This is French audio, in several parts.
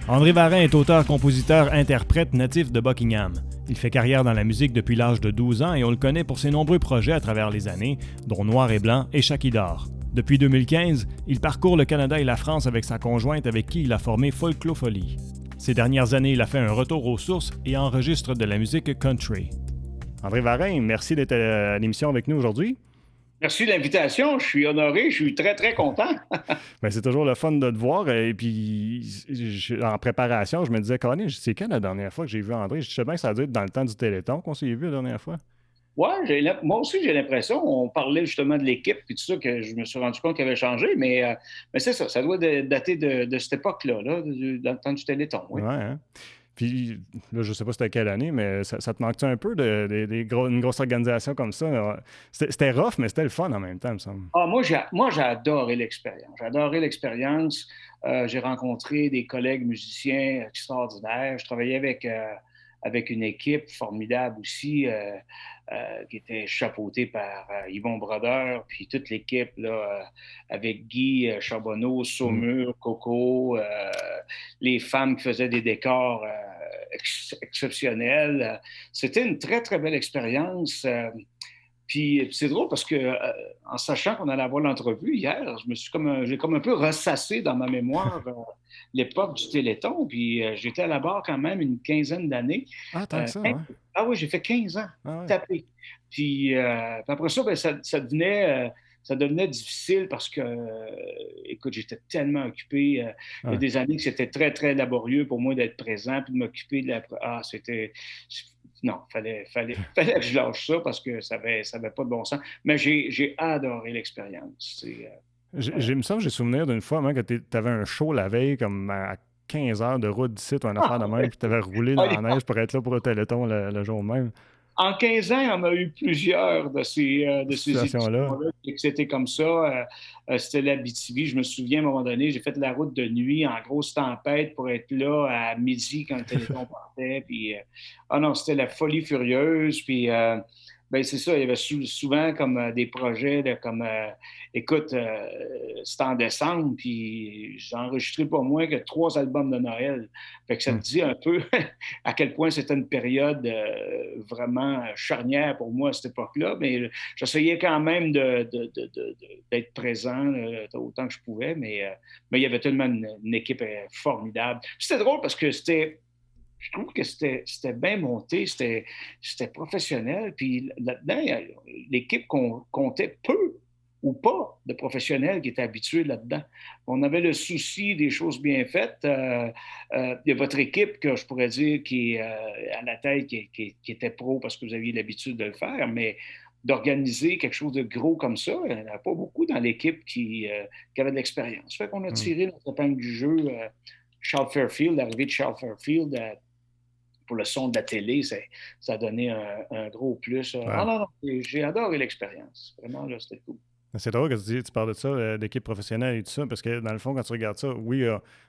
André Varin est auteur, compositeur, interprète natif de Buckingham. Il fait carrière dans la musique depuis l'âge de 12 ans et on le connaît pour ses nombreux projets à travers les années, dont Noir et Blanc et Chaque d'or. Depuis 2015, il parcourt le Canada et la France avec sa conjointe avec qui il a formé Folklofolie. Ces dernières années, il a fait un retour aux sources et enregistre de la musique country. André Varin, merci d'être à l'émission avec nous aujourd'hui. Merci de l'invitation. Je suis honoré. Je suis très, très content. Ben, c'est toujours le fun de te voir. Et puis, en préparation, je me disais, Colin, c'est quand la dernière fois que j'ai vu André? Je sais bien que ça a dû être dans le temps du Téléthon qu'on s'est vu la dernière fois. Ouais, moi aussi, j'ai l'impression. On parlait justement de l'équipe et tout ça, que je me suis rendu compte qu'elle avait changé. Mais c'est ça. Ça doit dater de cette époque-là, là, dans le temps du Téléthon. Oui. Ouais, hein? Puis, là, je sais pas c'était quelle année, mais ça te manque-tu un peu une grosse organisation comme ça? C'était rough, mais c'était le fun en même temps, il me semble. Ah, moi, j'ai adoré l'expérience. J'ai adoré l'expérience. J'ai rencontré des collègues musiciens extraordinaires. Je travaillais avec une équipe formidable aussi, qui était chapeautée par Yvon Brodeur, puis toute l'équipe là, avec Guy Charbonneau, Mm. Saumur, Coco, les femmes qui faisaient des décors exceptionnels. C'était une très, très belle expérience. Puis c'est drôle parce que en sachant qu'on allait avoir l'entrevue hier, j'ai comme un peu ressassé dans ma mémoire l'époque du Téléthon. Puis j'étais à la barre quand même une quinzaine d'années. Ah, tant que ça, ouais. Ah oui, j'ai fait 15 ans Ah ouais. tapé. Puis après ça, ben, ça devenait difficile parce que, écoute, j'étais tellement occupé. Il y a Ouais. des années que c'était très, très laborieux pour moi d'être présent puis de m'occuper de la. Ah, c'était. Non, fallait que je lâche ça parce que ça avait pas de bon sens. Mais j'ai adoré l'expérience. Il me semble que j'ai souvenir d'une fois, même, que tu avais un show la veille, comme à 15 heures de route d'ici, ou une affaire de même, puis tu avais roulé dans la neige pour être là pour le Téléthon le jour même. En 15 ans, on a eu plusieurs de Cette ces situation-là. éditions-là que c'était comme ça. C'était l'Abitibi. Je me souviens, à un moment donné, j'ai fait la route de nuit en grosse tempête pour être là à midi quand le téléphone partait. Ah non, c'était la folie furieuse. Ben, c'est ça, il y avait souvent comme des projets écoute, c'était en décembre, puis j'ai enregistré pas moins que 3 albums de Noël. Fait que ça te Hmm. dit un peu à quel point c'était une période vraiment charnière pour moi à cette époque-là. Mais j'essayais quand même d'être présent autant que je pouvais, mais il y avait tellement une équipe formidable. C'était drôle parce que je trouve que c'était bien monté, c'était professionnel. Puis là-dedans, l'équipe comptait peu ou pas de professionnels qui étaient habitués là-dedans. On avait le souci des choses bien faites. Il y a votre équipe, que je pourrais dire, qui est à la tête, qui était pro parce que vous aviez l'habitude de le faire, mais d'organiser quelque chose de gros comme ça, il n'y en a pas beaucoup dans l'équipe qui avait de l'expérience. Fait qu'on a Hmm. tiré notre épingle du jeu. Charles Fairfield, l'arrivée de Charles Fairfield pour le son de la télé, ça a donné un gros plus. Ah Ouais. non, non, j'ai adoré l'expérience. Vraiment, là, c'était cool. C'est drôle que tu parles de ça, d'équipe professionnelle et tout ça, parce que dans le fond, quand tu regardes ça, oui, tu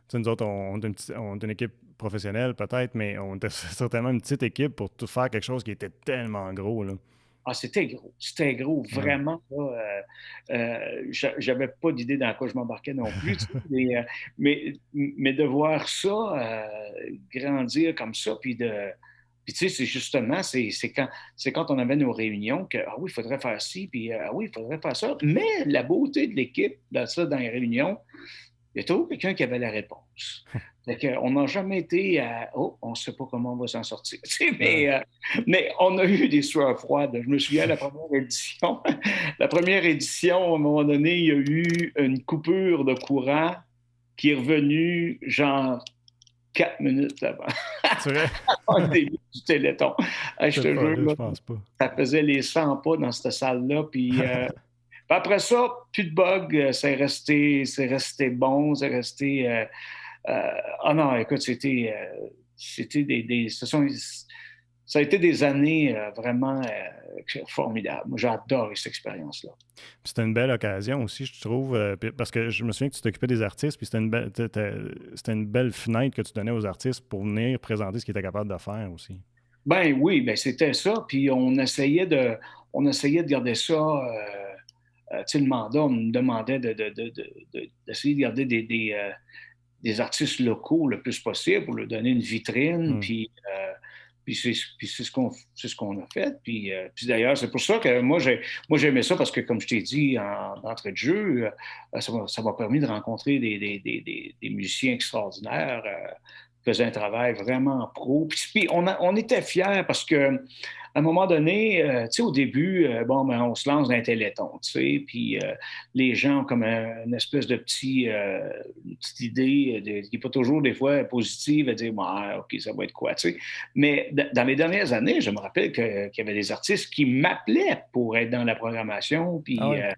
sais, nous autres, on est une équipe professionnelle peut-être, mais on était certainement une petite équipe pour tout faire quelque chose qui était tellement gros, là. Ah, c'était gros, Ouais. vraiment. Là, j'avais pas d'idée dans quoi je m'embarquais non plus, tu sais, mais de voir ça grandir comme ça, puis tu sais, c'est justement, c'est quand on avait nos réunions que, ah oui, il faudrait faire ci, puis ah oui, il faudrait faire ça. Mais la beauté de l'équipe, dans les réunions, il y a toujours quelqu'un qui avait la réponse. On n'a jamais été à oh, on ne sait pas comment on va s'en sortir. Ouais. Mais on a eu des sueurs froides. Je me souviens la première édition. La première édition, à un moment donné, il y a eu une coupure de courant qui est revenue genre 4 minutes avant, C'est vrai? au début du Téléthon. Je Peut-être te pas jure, là, je là, pense pas. ça faisait les 100 pas dans cette salle-là. Puis après ça, plus de bugs, c'est resté bon, c'est resté. Ah non, écoute, c'était ça a été des années vraiment formidables. Moi, j'ai adoré cette expérience-là. C'était une belle occasion aussi, je trouve, parce que je me souviens que tu t'occupais des artistes, puis c'était une belle fenêtre que tu donnais aux artistes pour venir présenter ce qu'ils étaient capables de faire aussi. Ben oui, ben c'était ça. Puis on essayait de garder ça. Tu sais, le mandat, on me demandait d'essayer de garder des artistes locaux le plus possible pour leur donner une vitrine, Mm. puis c'est ce qu'on a fait. Puis d'ailleurs, c'est pour ça que moi, j'aimais ça parce que, comme je t'ai dit d'entrée de jeu, ça m'a permis de rencontrer des musiciens extraordinaires. Qui faisaient un travail vraiment pro. Puis on était fiers parce que à un moment donné, tu sais, au début, ben, on se lance dans un téléthon, tu sais, puis les gens ont comme une espèce de une petite idée qui n'est pas toujours des fois positive, à dire, ouais, OK, ça va être quoi, tu sais. Mais dans les dernières années, je me rappelle qu'il y avait des artistes qui m'appelaient pour être dans la programmation, Ah puis ouais.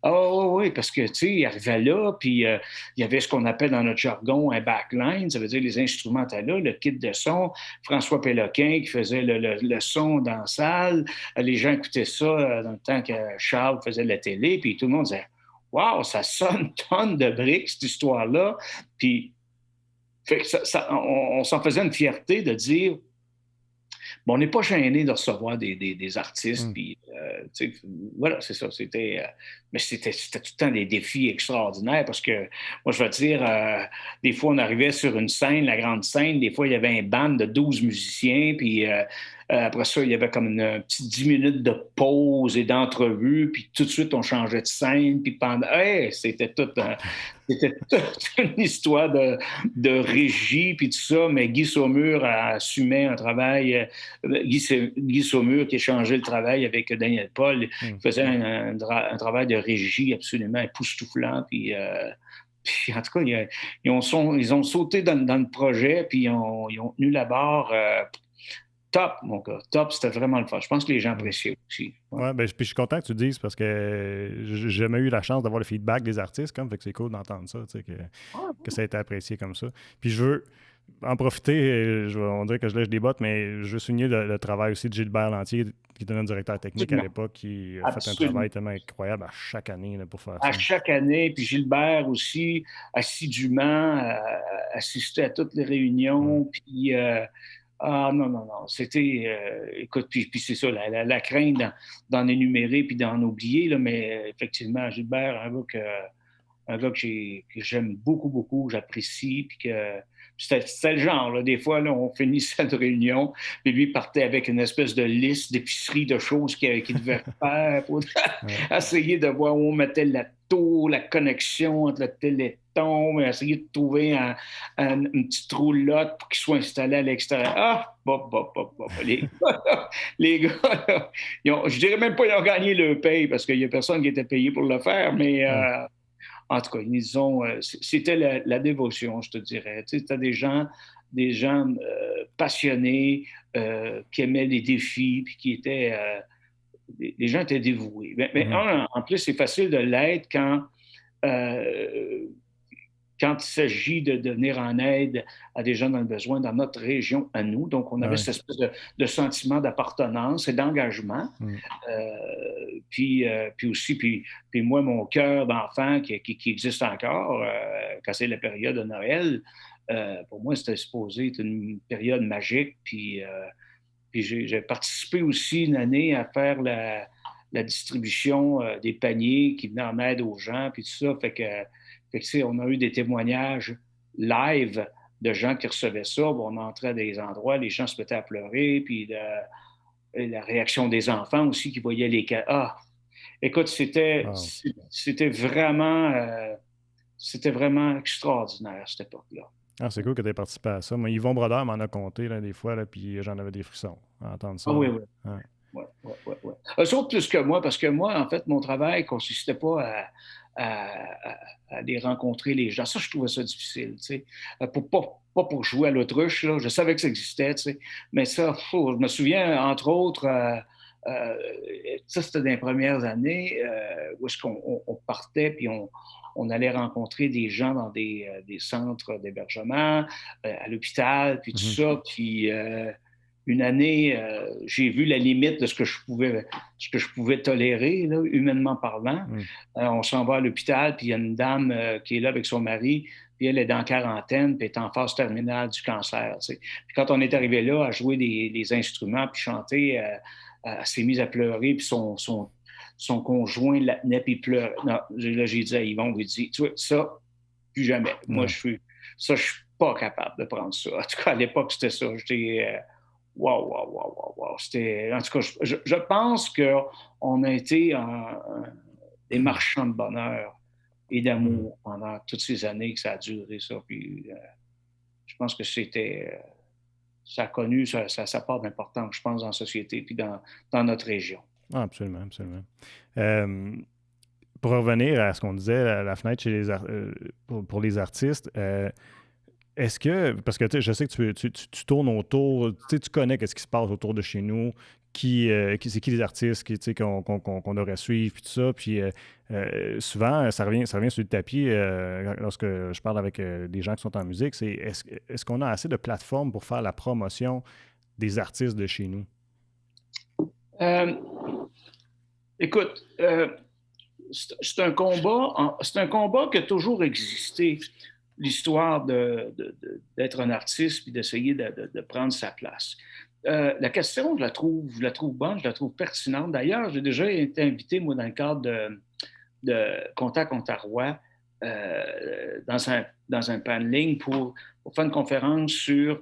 oui, parce que, tu sais, il arrivait là, puis il y avait ce qu'on appelle dans notre jargon un backline, ça veut dire les instrumentales, le kit de son. François Péloquin qui faisait le son dans la salle. Les gens écoutaient ça dans le temps que Charles faisait la télé, puis tout le monde disait waouh, ça sonne tonne de briques, cette histoire-là. Puis, fait que on s'en faisait une fierté de dire bon, on n'est pas gêné de recevoir des artistes, Mm. puis voilà, c'est ça. Mais c'était tout le temps des défis extraordinaires parce que, moi, je veux dire, des fois, on arrivait sur une scène, la grande scène, des fois, il y avait un band de 12 musiciens, puis après ça, il y avait comme une petite 10 minutes de pause et d'entrevue, puis tout de suite, on changeait de scène, puis hey, c'était toute une histoire de régie, puis tout ça, mais Guy Saumur a assumé un travail. Guy Saumur qui a changé le travail avec Daniel Paul, Mm. faisait un travail de régie absolument époustouflant. Puis en tout cas, ils ont sauté dans le projet, puis ils ont tenu la barre top, mon gars. Top, c'était vraiment le fun. Je pense que les gens Mm. appréciaient aussi. Ouais. Ouais, ben, puis je suis content que tu le dises parce que j'ai jamais eu la chance d'avoir le feedback des artistes, fait que c'est cool d'entendre ça, tu sais, que ça a été apprécié comme ça. Puis je veux en profiter, on dirait que je lèche des bottes, mais je veux souligner le travail aussi de Gilbert Lantier, qui était notre directeur technique à Absolument. l'époque, qui a fait un Absolument. travail tellement incroyable à chaque année là, pour faire À ça. chaque année, puis Gilbert aussi, assidûment, assistait à toutes les Mm. réunions, puis non, non, non, c'était, écoute, puis c'est ça, la crainte d'en énumérer puis d'en oublier, là, mais effectivement, Gilbert, un gars que j'aime beaucoup, beaucoup, j'apprécie, puis que c'était le genre, là, des fois, là, on finit cette réunion, puis lui partait avec une espèce de liste d'épicerie de choses qu'il devait faire pour Ouais. essayer de voir où on mettait la tour, la connexion entre le téléthon, mais essayer de trouver une petite roulotte pour qu'il soit installé à l'extérieur. Ah, les gars, là, je dirais même pas qu'ils ont gagné le paye parce qu'il n'y a personne qui était payé pour le faire, mais Ouais. en tout cas, c'était la dévotion, je te dirais. Tu sais, tu as des gens passionnés qui aimaient les défis, puis qui étaient les gens étaient dévoués. Mais Mhm. en plus, c'est facile de l'être euh, quand il s'agit de venir en aide à des gens dans le besoin dans notre région à nous. Donc, on Ah avait ouais. cette espèce de sentiment d'appartenance et d'engagement. Mm. Puis aussi, puis moi, mon cœur d'enfant qui existe encore, quand c'est la période de Noël, pour moi, c'était supposé être une période magique. Puis j'ai participé aussi une année à faire la distribution des paniers qui venaient en aide aux gens, puis tout ça. Tu sais, on a eu des témoignages live de gens qui recevaient ça. Bon, on entrait à des endroits, les gens se mettaient à pleurer, puis la réaction des enfants aussi qui voyaient les cas. Ah, écoute, Wow. c'était vraiment extraordinaire, cette époque-là. Ah, c'est cool que tu aies participé à ça. Moi, Yvon Brodeur m'en a compté là, des fois, là, puis j'en avais des frissons à entendre ça. Ah Là. oui, oui. Ouais. Ouais, ouais, ouais, ouais. Eux autres plus que moi, parce que moi, en fait, mon travail ne consistait pas à aller rencontrer les gens. Ça, je trouvais ça difficile, tu sais. Pas pour jouer à l'autruche, là. Je savais que ça existait, tu sais. Mais ça, je me souviens, entre autres, euh, ça, c'était dans les premières années où est-ce qu'on partait, puis on allait rencontrer des gens dans des centres d'hébergement, à l'hôpital, puis tout Mhm. ça. Puis une année, j'ai vu la limite de ce que je pouvais tolérer, là, humainement parlant. Mm. On s'en va à l'hôpital, puis il y a une dame qui est là avec son mari, puis elle est dans quarantaine, puis est en phase terminale du cancer. Tu sais. Puis quand on est arrivé là à jouer des instruments, puis chanter, elle s'est mise à pleurer, puis son conjoint la tenait, puis il pleurait. Non, là, j'ai dit à Yvon, il dit, tu vois, ça, plus jamais. Moi, Ouais. Ça, je suis pas capable de prendre ça. En tout cas, à l'époque, c'était ça. J'étais wow, wow, wow, wow, wow. C'était, en tout cas, je pense qu'on a été des marchands de bonheur et d'amour pendant toutes ces années que ça a duré, ça. Puis, je pense que ça a connu sa part d'importance, je pense, dans la société puis dans notre région. Ah, absolument, absolument. Pour revenir à ce qu'on disait, la fenêtre chez pour les artistes, est-ce que, parce que je sais que tu tournes autour, tu connais ce qui se passe autour de chez nous, c'est qui les artistes qu'on devrait suivre, puis tout ça, puis souvent, ça revient sur le tapis lorsque je parle avec des gens qui sont en musique, c'est est-ce qu'on a assez de plateformes pour faire la promotion des artistes de chez nous? Écoute, c'est un combat qui a toujours existé, l'histoire d'être un artiste puis d'essayer de prendre sa place. La question, je la trouve bonne, je la trouve pertinente. D'ailleurs, j'ai déjà été invité, moi, dans le cadre de Contact Ontario, dans un paneling pour faire une conférence sur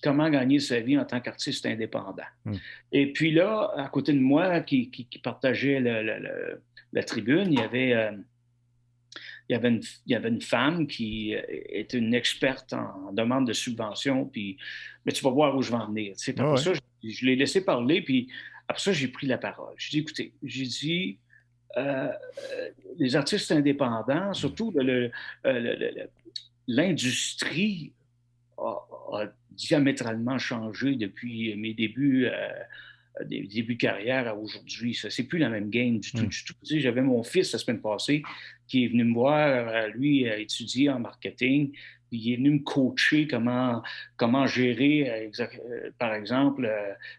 comment gagner sa vie en tant qu'artiste indépendant. Et puis là, à côté de moi, qui partageait la tribune, il y avait une femme qui était une experte en demande de subvention, puis mais tu vas voir où je vais en venir. Après ça, je l'ai laissé parler, puis après ça, j'ai pris la parole. J'ai dit, écoutez, les artistes indépendants, surtout l'industrie a diamétralement changé depuis mes débuts de carrière à aujourd'hui. Ça, c'est plus la même game du tout. Tu sais, j'avais mon fils la semaine passée qui est venu me voir, lui, étudier en marketing. Puis il est venu me coacher comment gérer, par exemple,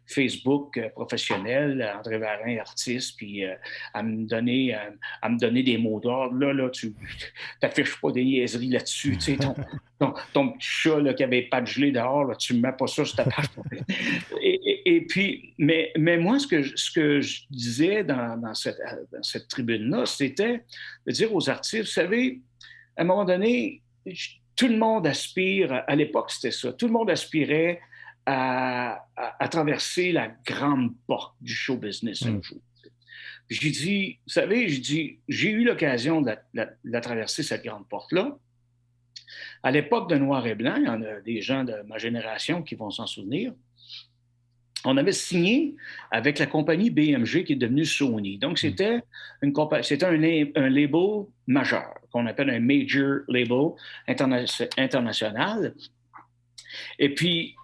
Facebook professionnel, André Varin, artiste, puis à me donner des mots d'ordre. Là, tu n'affiches pas des niaiseries là-dessus. Tu sais, ton petit chat là, qui avait pas de gelée dehors, là, tu ne mets pas ça sur ta page. Et puis, mais moi, ce que je disais dans cette tribune-là, c'était de dire aux artistes, vous savez, à un moment donné, tout le monde aspire, à l'époque c'était ça, tout le monde aspirait à traverser la grande porte du show business un jour. J'ai dit, vous savez, j'ai eu l'occasion de la traverser, cette grande porte-là. À l'époque de Noir et Blanc, il y en a des gens de ma génération qui vont s'en souvenir, on avait signé avec la compagnie BMG qui est devenue Sony. Donc, c'était un label majeur, qu'on appelle un major label international. Et puis,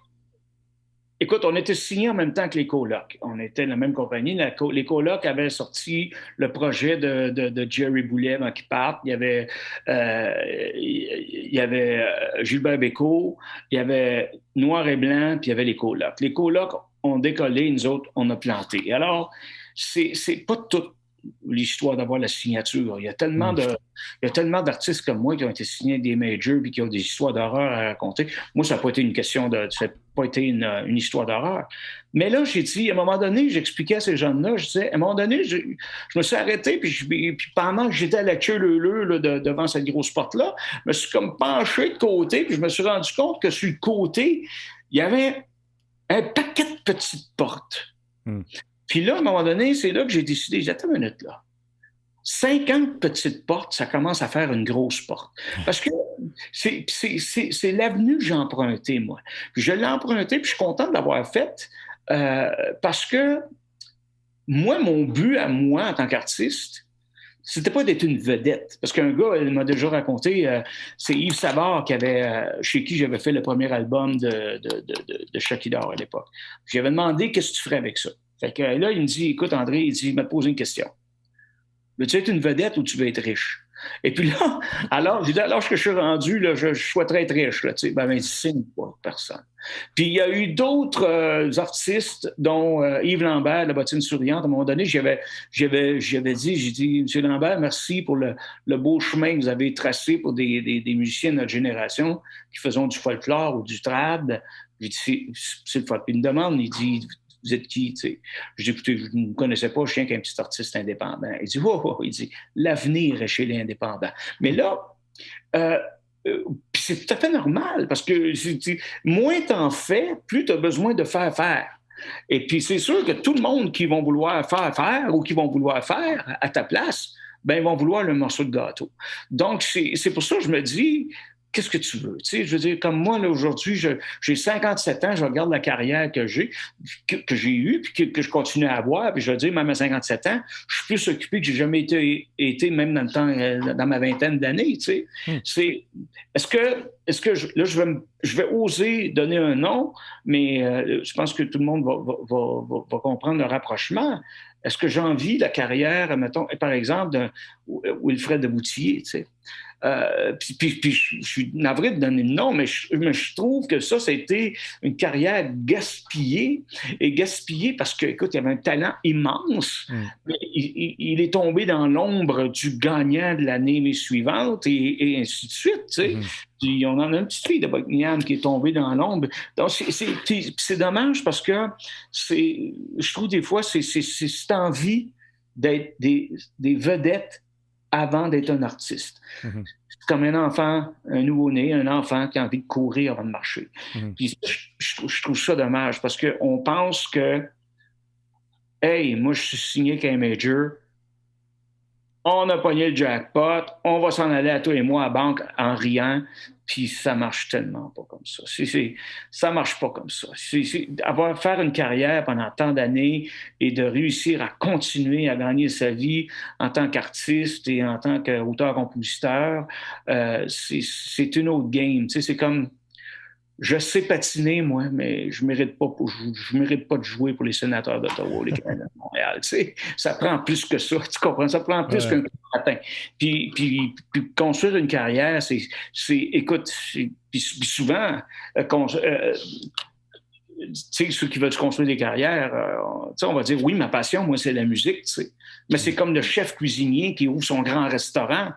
écoute, on était signés en même temps que les colocs. On était la même compagnie. Les colocs avaient sorti le projet de Jerry Boulet avant qu'il parte. Il y avait Gilbert Bécaud, il y avait Noir et Blanc, puis il y avait les colocs. Les colocs ont décollé, nous autres, on a planté. Alors, c'est pas toute l'histoire d'avoir la signature. Il y a tellement d'artistes comme moi qui ont été signés avec des majors et qui ont des histoires d'horreur à raconter. Moi, ça n'a pas été ça n'a pas été une histoire d'horreur. Mais là, j'ai dit, à un moment donné, j'expliquais à ces jeunes-là, je disais, à un moment donné, je me suis arrêté, puis pendant que j'étais à la queue leu devant cette grosse porte-là, je me suis comme penché de côté, puis je me suis rendu compte que sur le côté, il y avait un paquet de petites portes. Puis là, à un moment donné, c'est là que j'ai décidé, j'ai dit, attends une minute là. 50 petites portes, ça commence à faire une grosse porte. Parce que c'est l'avenue que j'ai empruntée, moi. Puis je l'ai empruntée, puis je suis content de l'avoir faite parce que moi, mon but à moi, en tant qu'artiste, c'était pas d'être une vedette. Parce qu'un gars, il m'a déjà raconté, c'est Yves Savard chez qui j'avais fait le premier album de Chucky Dore à l'époque. J'avais demandé, qu'est-ce que tu ferais avec ça? Fait que là, il me dit, écoute, André, il m'a posé une question. Veux-tu être une vedette ou tu veux être riche? Et puis là, alors que je suis rendu, là, je souhaiterais être riche. Là, ben, il signe pas personne. Puis il y a eu d'autres artistes, dont Yves Lambert, La bottine souriante. À un moment donné, j'avais dit, Monsieur Lambert, merci pour le beau chemin que vous avez tracé pour des musiciens de notre génération qui faisaient du folklore ou du trad. J'ai dit, c'est le fun. Puis il me demande, il dit, vous êtes qui? T'sais? Je dis, écoutez, je ne connaissais pas, je suis qu'un petit artiste indépendant. Il dit, il dit, l'avenir est chez les indépendants. Mais là, Puis c'est tout à fait normal parce que moins t'en fais, plus tu as besoin de faire. Et puis c'est sûr que tout le monde qui vont vouloir faire ou qui vont vouloir faire à ta place, ben ils vont vouloir le morceau de gâteau. Donc c'est pour ça que je me dis, qu'est-ce que tu veux? Tu sais, je veux dire, comme moi, là, aujourd'hui, j'ai 57 ans, je regarde la carrière que j'ai eue, puis que je continue à avoir, puis je veux dire, même à 57 ans, je suis plus occupé que j'ai jamais été même dans le temps, dans ma vingtaine d'années, tu sais. C'est, là, je vais oser donner un nom, mais je pense que tout le monde va comprendre le rapprochement. Est-ce que j'envie la carrière, mettons, par exemple, de Wilfred de Boutillier, tu sais? Puis je suis navré de donner le nom, mais je trouve que ça a été une carrière gaspillée. Et gaspillée parce que, écoute, il avait un talent immense, mais il est tombé dans l'ombre du gagnant de l'année suivante et ainsi de suite, tu sais. Puis on en a une petite fille de Buckingham qui est tombée dans l'ombre. Donc, c'est dommage parce que je trouve des fois, c'est cette envie d'être des vedettes avant d'être un artiste. C'est comme un enfant, un nouveau-né, un enfant qui a envie de courir avant de marcher. Puis je trouve ça dommage parce qu'on pense que, hey, moi, je suis signé qu'un major, on a pogné le jackpot, on va s'en aller à toi et moi à la banque en riant, puis ça marche tellement pas comme ça. Ça marche pas comme ça. Faire une carrière pendant tant d'années et de réussir à continuer à gagner sa vie en tant qu'artiste et en tant qu'auteur-compositeur, c'est une autre game. Tu sais, c'est comme... Je sais patiner, moi, mais je mérite pas de jouer pour les sénateurs d'Ottawa ou les Canadiens de Montréal. Tu sais, ça prend plus que ça, tu comprends? Ça prend plus qu'un matin. Puis construire une carrière, écoute, puis souvent, tu sais, ceux qui veulent se construire des carrières, on va dire, oui, ma passion, moi, c'est la musique, tu sais. Mais c'est comme le chef cuisinier qui ouvre son grand restaurant.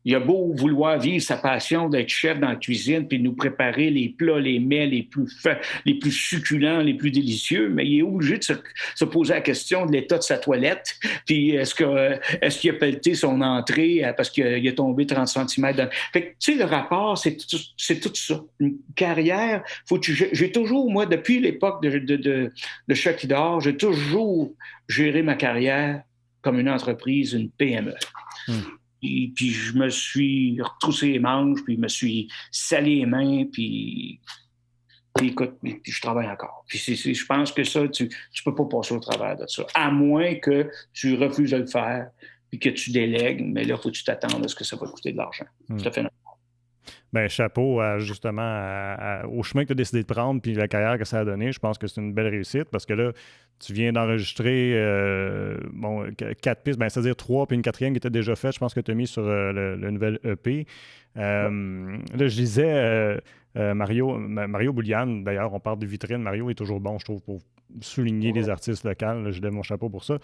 Il a beau vouloir vivre sa passion d'être chef dans la cuisine puis nous préparer les plats, les mets les plus succulents, les plus délicieux, mais il est obligé de se poser la question de l'état de sa toilette. Puis est-ce qu'il a pelleté son entrée parce qu'il est tombé 30 cm dans... Fait que, tu sais, le rapport, c'est tout ça. Une carrière, j'ai toujours, moi, depuis l'époque de Chucky d'Or, j'ai toujours géré ma carrière comme une entreprise, une PME. Puis je me suis retroussé les manches, puis je me suis salé les mains, puis écoute, puis je travaille encore. Puis je pense que ça, tu peux pas passer au travers de ça, à moins que tu refuses de le faire, puis que tu délègues, mais là, il faut que tu t'attendes à ce que ça va te coûter de l'argent. Tout à fait normal. Ben, chapeau au chemin que tu as décidé de prendre puis la carrière que ça a donné. Je pense que c'est une belle réussite parce que là, tu viens d'enregistrer 4 pistes, c'est-à-dire 3 puis une quatrième qui était déjà faite. Je pense que tu as mis sur le nouvel EP. Là, je disais Mario Bouliane, d'ailleurs, on parle de vitrine. Mario est toujours bon, je trouve, pour souligner les artistes locaux. Là, je lève mon chapeau pour ça.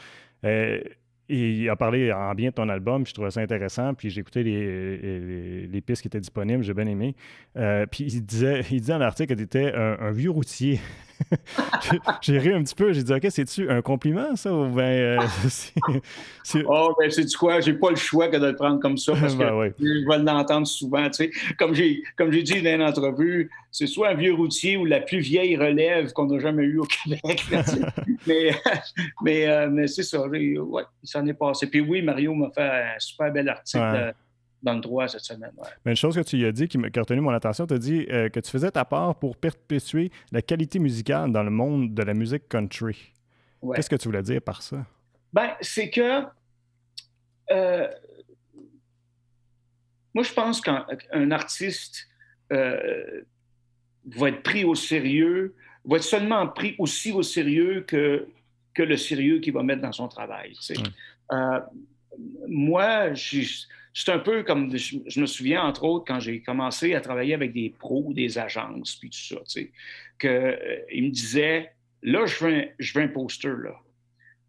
Et il a parlé en bien de ton album, puis je trouvais ça intéressant, puis j'ai écouté les pistes qui étaient disponibles, j'ai bien aimé. Puis il disait dans l'article que tu étais un vieux routier. J'ai ri un petit peu, j'ai dit « OK, c'est-tu un compliment, ça? » ou ben, Oh, ben c'est du quoi? J'ai pas le choix que de le prendre comme ça, parce que je vais l'entendre souvent, tu sais. Comme j'ai dit dans une entrevue, c'est soit un vieux routier ou la plus vieille relève qu'on n'a jamais eue au Québec. mais c'est ça, ouais, il s'en est passé. Puis oui, Mario m'a fait un super bel article dans le droit cette semaine. Ouais. Mais une chose que tu lui as dit qui a retenu mon attention, tu as dit que tu faisais ta part pour perpétuer la qualité musicale dans le monde de la musique country. Ouais. Qu'est-ce que tu voulais dire par ça? Ben, c'est que moi, je pense qu'un artiste va être pris au sérieux, va être seulement pris aussi au sérieux que le sérieux qu'il va mettre dans son travail. Tu sais. Moi, c'est un peu comme, je me souviens, entre autres, quand j'ai commencé à travailler avec des pros, des agences, puis tout ça, tu sais, qu'ils me disaient, là, je veux un poster, là.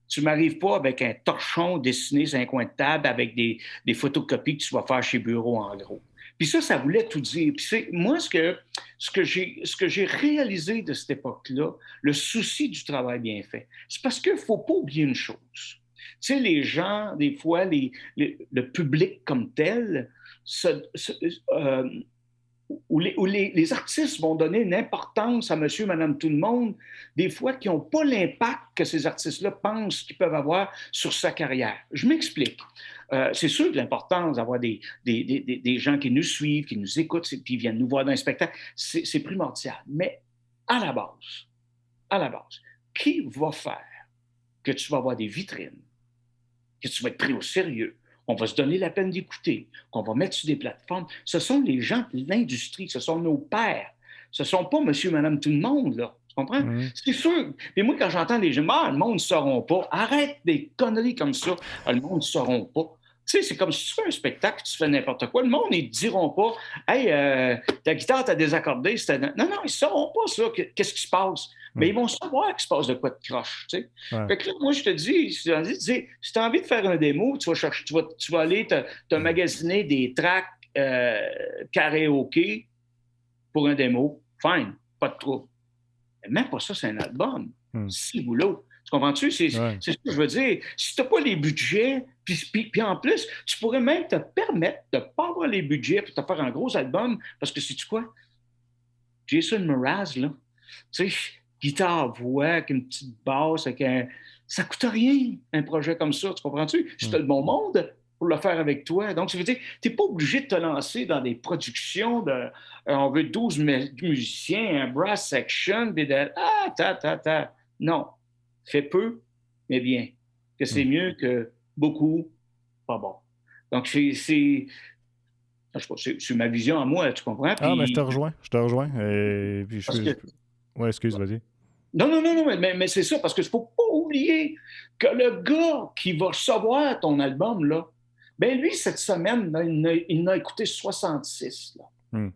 Tu ne m'arrives pas avec un torchon dessiné sur un coin de table avec des photocopies que tu vas faire chez Bureau en gros. Puis ça voulait tout dire. Puis moi, ce que j'ai réalisé de cette époque-là, le souci du travail bien fait, c'est parce qu'il ne faut pas oublier une chose. Tu sais, les gens, des fois, le public comme tel, où les artistes vont donner une importance à monsieur, madame, tout le monde, des fois qui n'ont pas l'impact que ces artistes-là pensent qu'ils peuvent avoir sur sa carrière. Je m'explique. C'est sûr que l'importance d'avoir des gens qui nous suivent, qui nous écoutent, puis viennent nous voir dans un spectacle, c'est primordial. Mais à la base, qui va faire que tu vas avoir des vitrines, que tu vas être pris au sérieux, qu'on va se donner la peine d'écouter, qu'on va mettre sur des plateformes? Ce sont les gens de l'industrie, ce sont nos pairs. Ce ne sont pas monsieur, madame, tout le monde, là. Tu comprends? Mm-hmm. C'est sûr. Et moi, quand j'entends les gens, le monde ne sauront pas. Arrête des conneries comme ça. Le monde ne sauront pas. Tu sais, c'est comme si tu fais un spectacle, tu fais n'importe quoi. Le monde, ils ne diront pas « Hey, ta guitare t'a désaccordé. » Non, ils ne sauront pas ça. Qu'est-ce qui se passe? Mais ils vont savoir qu'il se passe de quoi de croche. Tu sais. Ouais. Fait que là, moi, je te dis, si tu as envie de faire un démo, tu vas aller te magasiner des tracks karaoké pour un démo. Fine, pas de trouble. Mais même pas ça, c'est un album. C'est boulot. Tu comprends-tu? C'est ce que je veux dire. Si tu n'as pas les budgets, puis en plus, tu pourrais même te permettre de ne pas avoir les budgets pour te faire un gros album, parce que sais-tu quoi? Jason Mraz, là, tu sais, guitare, voix, avec une petite basse, ça ne coûte rien, un projet comme ça, tu comprends-tu? Si tu as le bon monde pour le faire avec toi. Donc, ça veut dire, tu n'es pas obligé de te lancer dans des productions de on veut 12 musiciens, un brass section, puis non. Fais peu, mais bien. Que c'est mieux que beaucoup, pas bon. Donc, c'est ma vision à moi, tu comprends? Puis, mais je te rejoins. Puis ouais, excuse, vas-y. Non, mais c'est ça, parce qu'il ne faut pas oublier que le gars qui va recevoir ton album, là, ben lui, cette semaine, là, il n'a écouté 66. Là.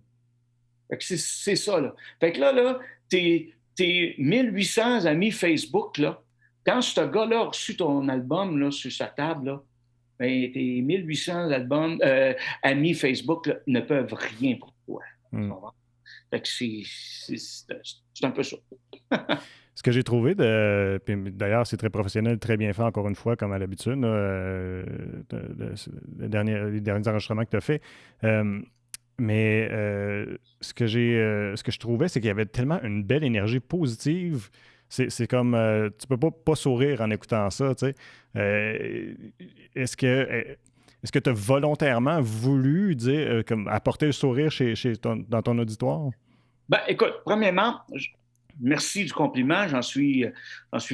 Fait que c'est ça, là. Fait que là tes 1800 amis Facebook, là, quand ce gars-là a reçu ton album là, sur sa table, là, ben, tes 1800 amis Facebook là, ne peuvent rien pour toi. Fait que c'est un peu ça. Ce que j'ai trouvé, puis d'ailleurs, c'est très professionnel, très bien fait, encore une fois, comme à l'habitude, les derniers enregistrements que tu as faits. Mais ce que je trouvais, c'est qu'il y avait tellement une belle énergie positive. C'est comme, tu peux pas sourire en écoutant ça, tu sais. Est-ce que tu as volontairement voulu dire, comme apporter le sourire dans ton auditoire? Ben, écoute, premièrement, merci du compliment, j'en suis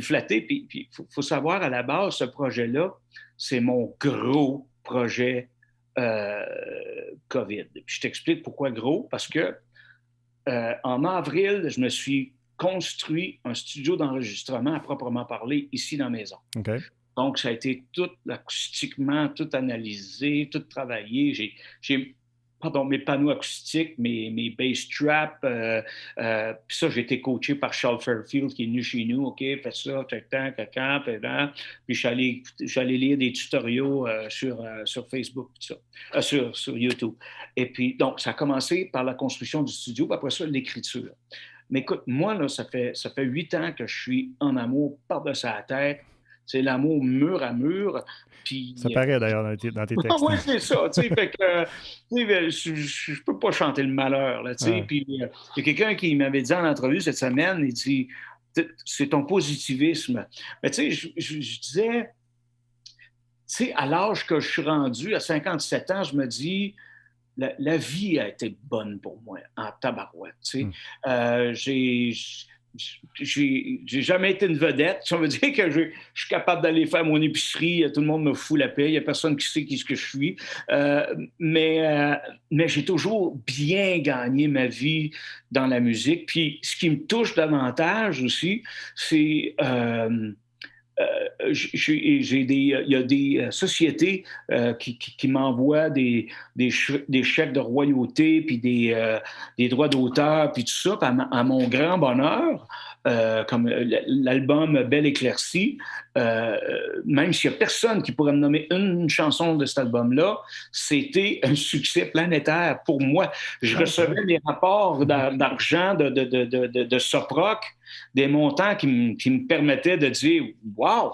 flatté. Puis il faut savoir, à la base, ce projet-là, c'est mon gros projet COVID. Puis je t'explique pourquoi gros, parce que en avril, je me suis construit un studio d'enregistrement à proprement parler ici dans la maison. Okay. Donc, ça a été tout acoustiquement, tout analysé, tout travaillé. J'ai mes panneaux acoustiques, mes bass traps. Puis ça, j'ai été coaché par Charles Fairfield qui est venu chez nous. OK, fais ça, cacan. Puis je suis allé lire des tutoriaux sur Facebook, tout ça, sur YouTube. Et puis, donc, ça a commencé par la construction du studio, puis après ça, l'écriture. Mais écoute, moi, là, ça fait 8 ans que je suis en amour par-dessus la tête. C'est l'amour mur à mur. Puis, ça paraît d'ailleurs dans tes textes. Oui, c'est ça. Fait que, je ne peux pas chanter le malheur. Là, puis il y a quelqu'un qui m'avait dit en entrevue cette semaine, il dit, c'est ton positivisme. Mais tu sais, je disais, à l'âge que je suis rendu, à 57 ans, je me dis, la vie a été bonne pour moi, en tabarouette. J'ai jamais été une vedette. Ça veut dire que je suis capable d'aller faire mon épicerie. Tout le monde me fout la paix. Il n'y a personne qui sait ce que je suis. Mais j'ai toujours bien gagné ma vie dans la musique. Puis ce qui me touche davantage aussi, c'est... il y a des sociétés qui m'envoient des chèques de royauté puis des droits d'auteur puis tout ça, à mon grand bonheur, comme l'album Belle Éclaircie, même s'il n'y a personne qui pourrait me nommer une chanson de cet album-là, c'était un succès planétaire pour moi. Je recevais des rapports d'argent de Soproc, des montants qui me permettaient de dire « Wow!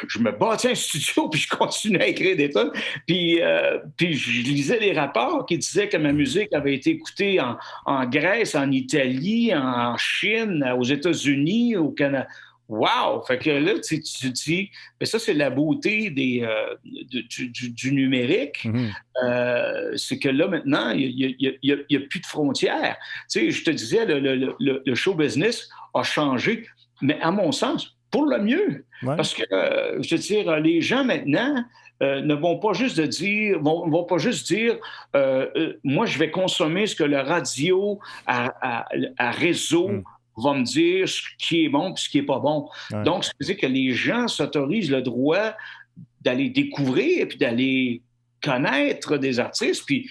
je me bâtis un studio, puis je continuais à écrire des tonnes. Puis je lisais les rapports qui disaient que ma musique avait été écoutée en Grèce, en Italie, en Chine, aux États-Unis, au Canada. Wow! Fait que là, tu dis, mais ça, c'est la beauté du numérique. C'est que là, maintenant, il n'y a plus de frontières. Tu sais, je te disais, le show business a changé, mais à mon sens, pour le mieux. Ouais. Parce que, je veux dire, les gens maintenant ne vont pas juste vont pas juste dire moi, je vais consommer ce que le radio à réseau va me dire ce qui est bon et ce qui n'est pas bon. Ouais. Donc, ça veut dire que les gens s'autorisent le droit d'aller découvrir et puis d'aller connaître des artistes. Puis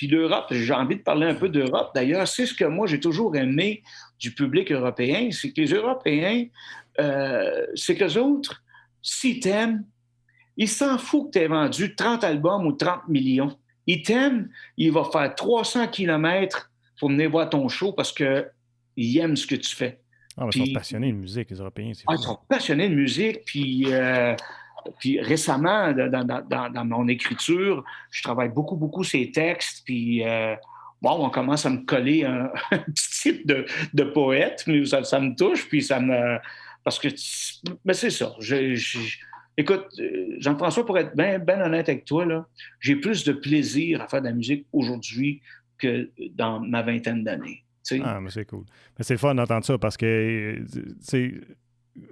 l'Europe, j'ai envie de parler un peu d'Europe. D'ailleurs, c'est ce que moi, j'ai toujours aimé du public européen, c'est que les Européens, c'est qu'eux autres, s'ils t'aiment, ils s'en foutent que tu aies vendu 30 albums ou 30 millions. Ils t'aiment, il va faire 300 kilomètres pour venir voir ton show parce qu'ils aiment ce que tu fais. Ah, mais ils sont passionnés de musique, les Européens. Ils sont passionnés de musique, puis récemment, dans mon écriture, je travaille beaucoup ces textes, puis on commence à me coller un petit type de poète, mais ça me touche, puis ça me... Parce que... Mais c'est ça. Écoute, Jean-François, pour être bien honnête avec toi, là, j'ai plus de plaisir à faire de la musique aujourd'hui que dans ma vingtaine d'années. T'sais. Ah, mais c'est cool. Mais c'est le fun d'entendre ça parce que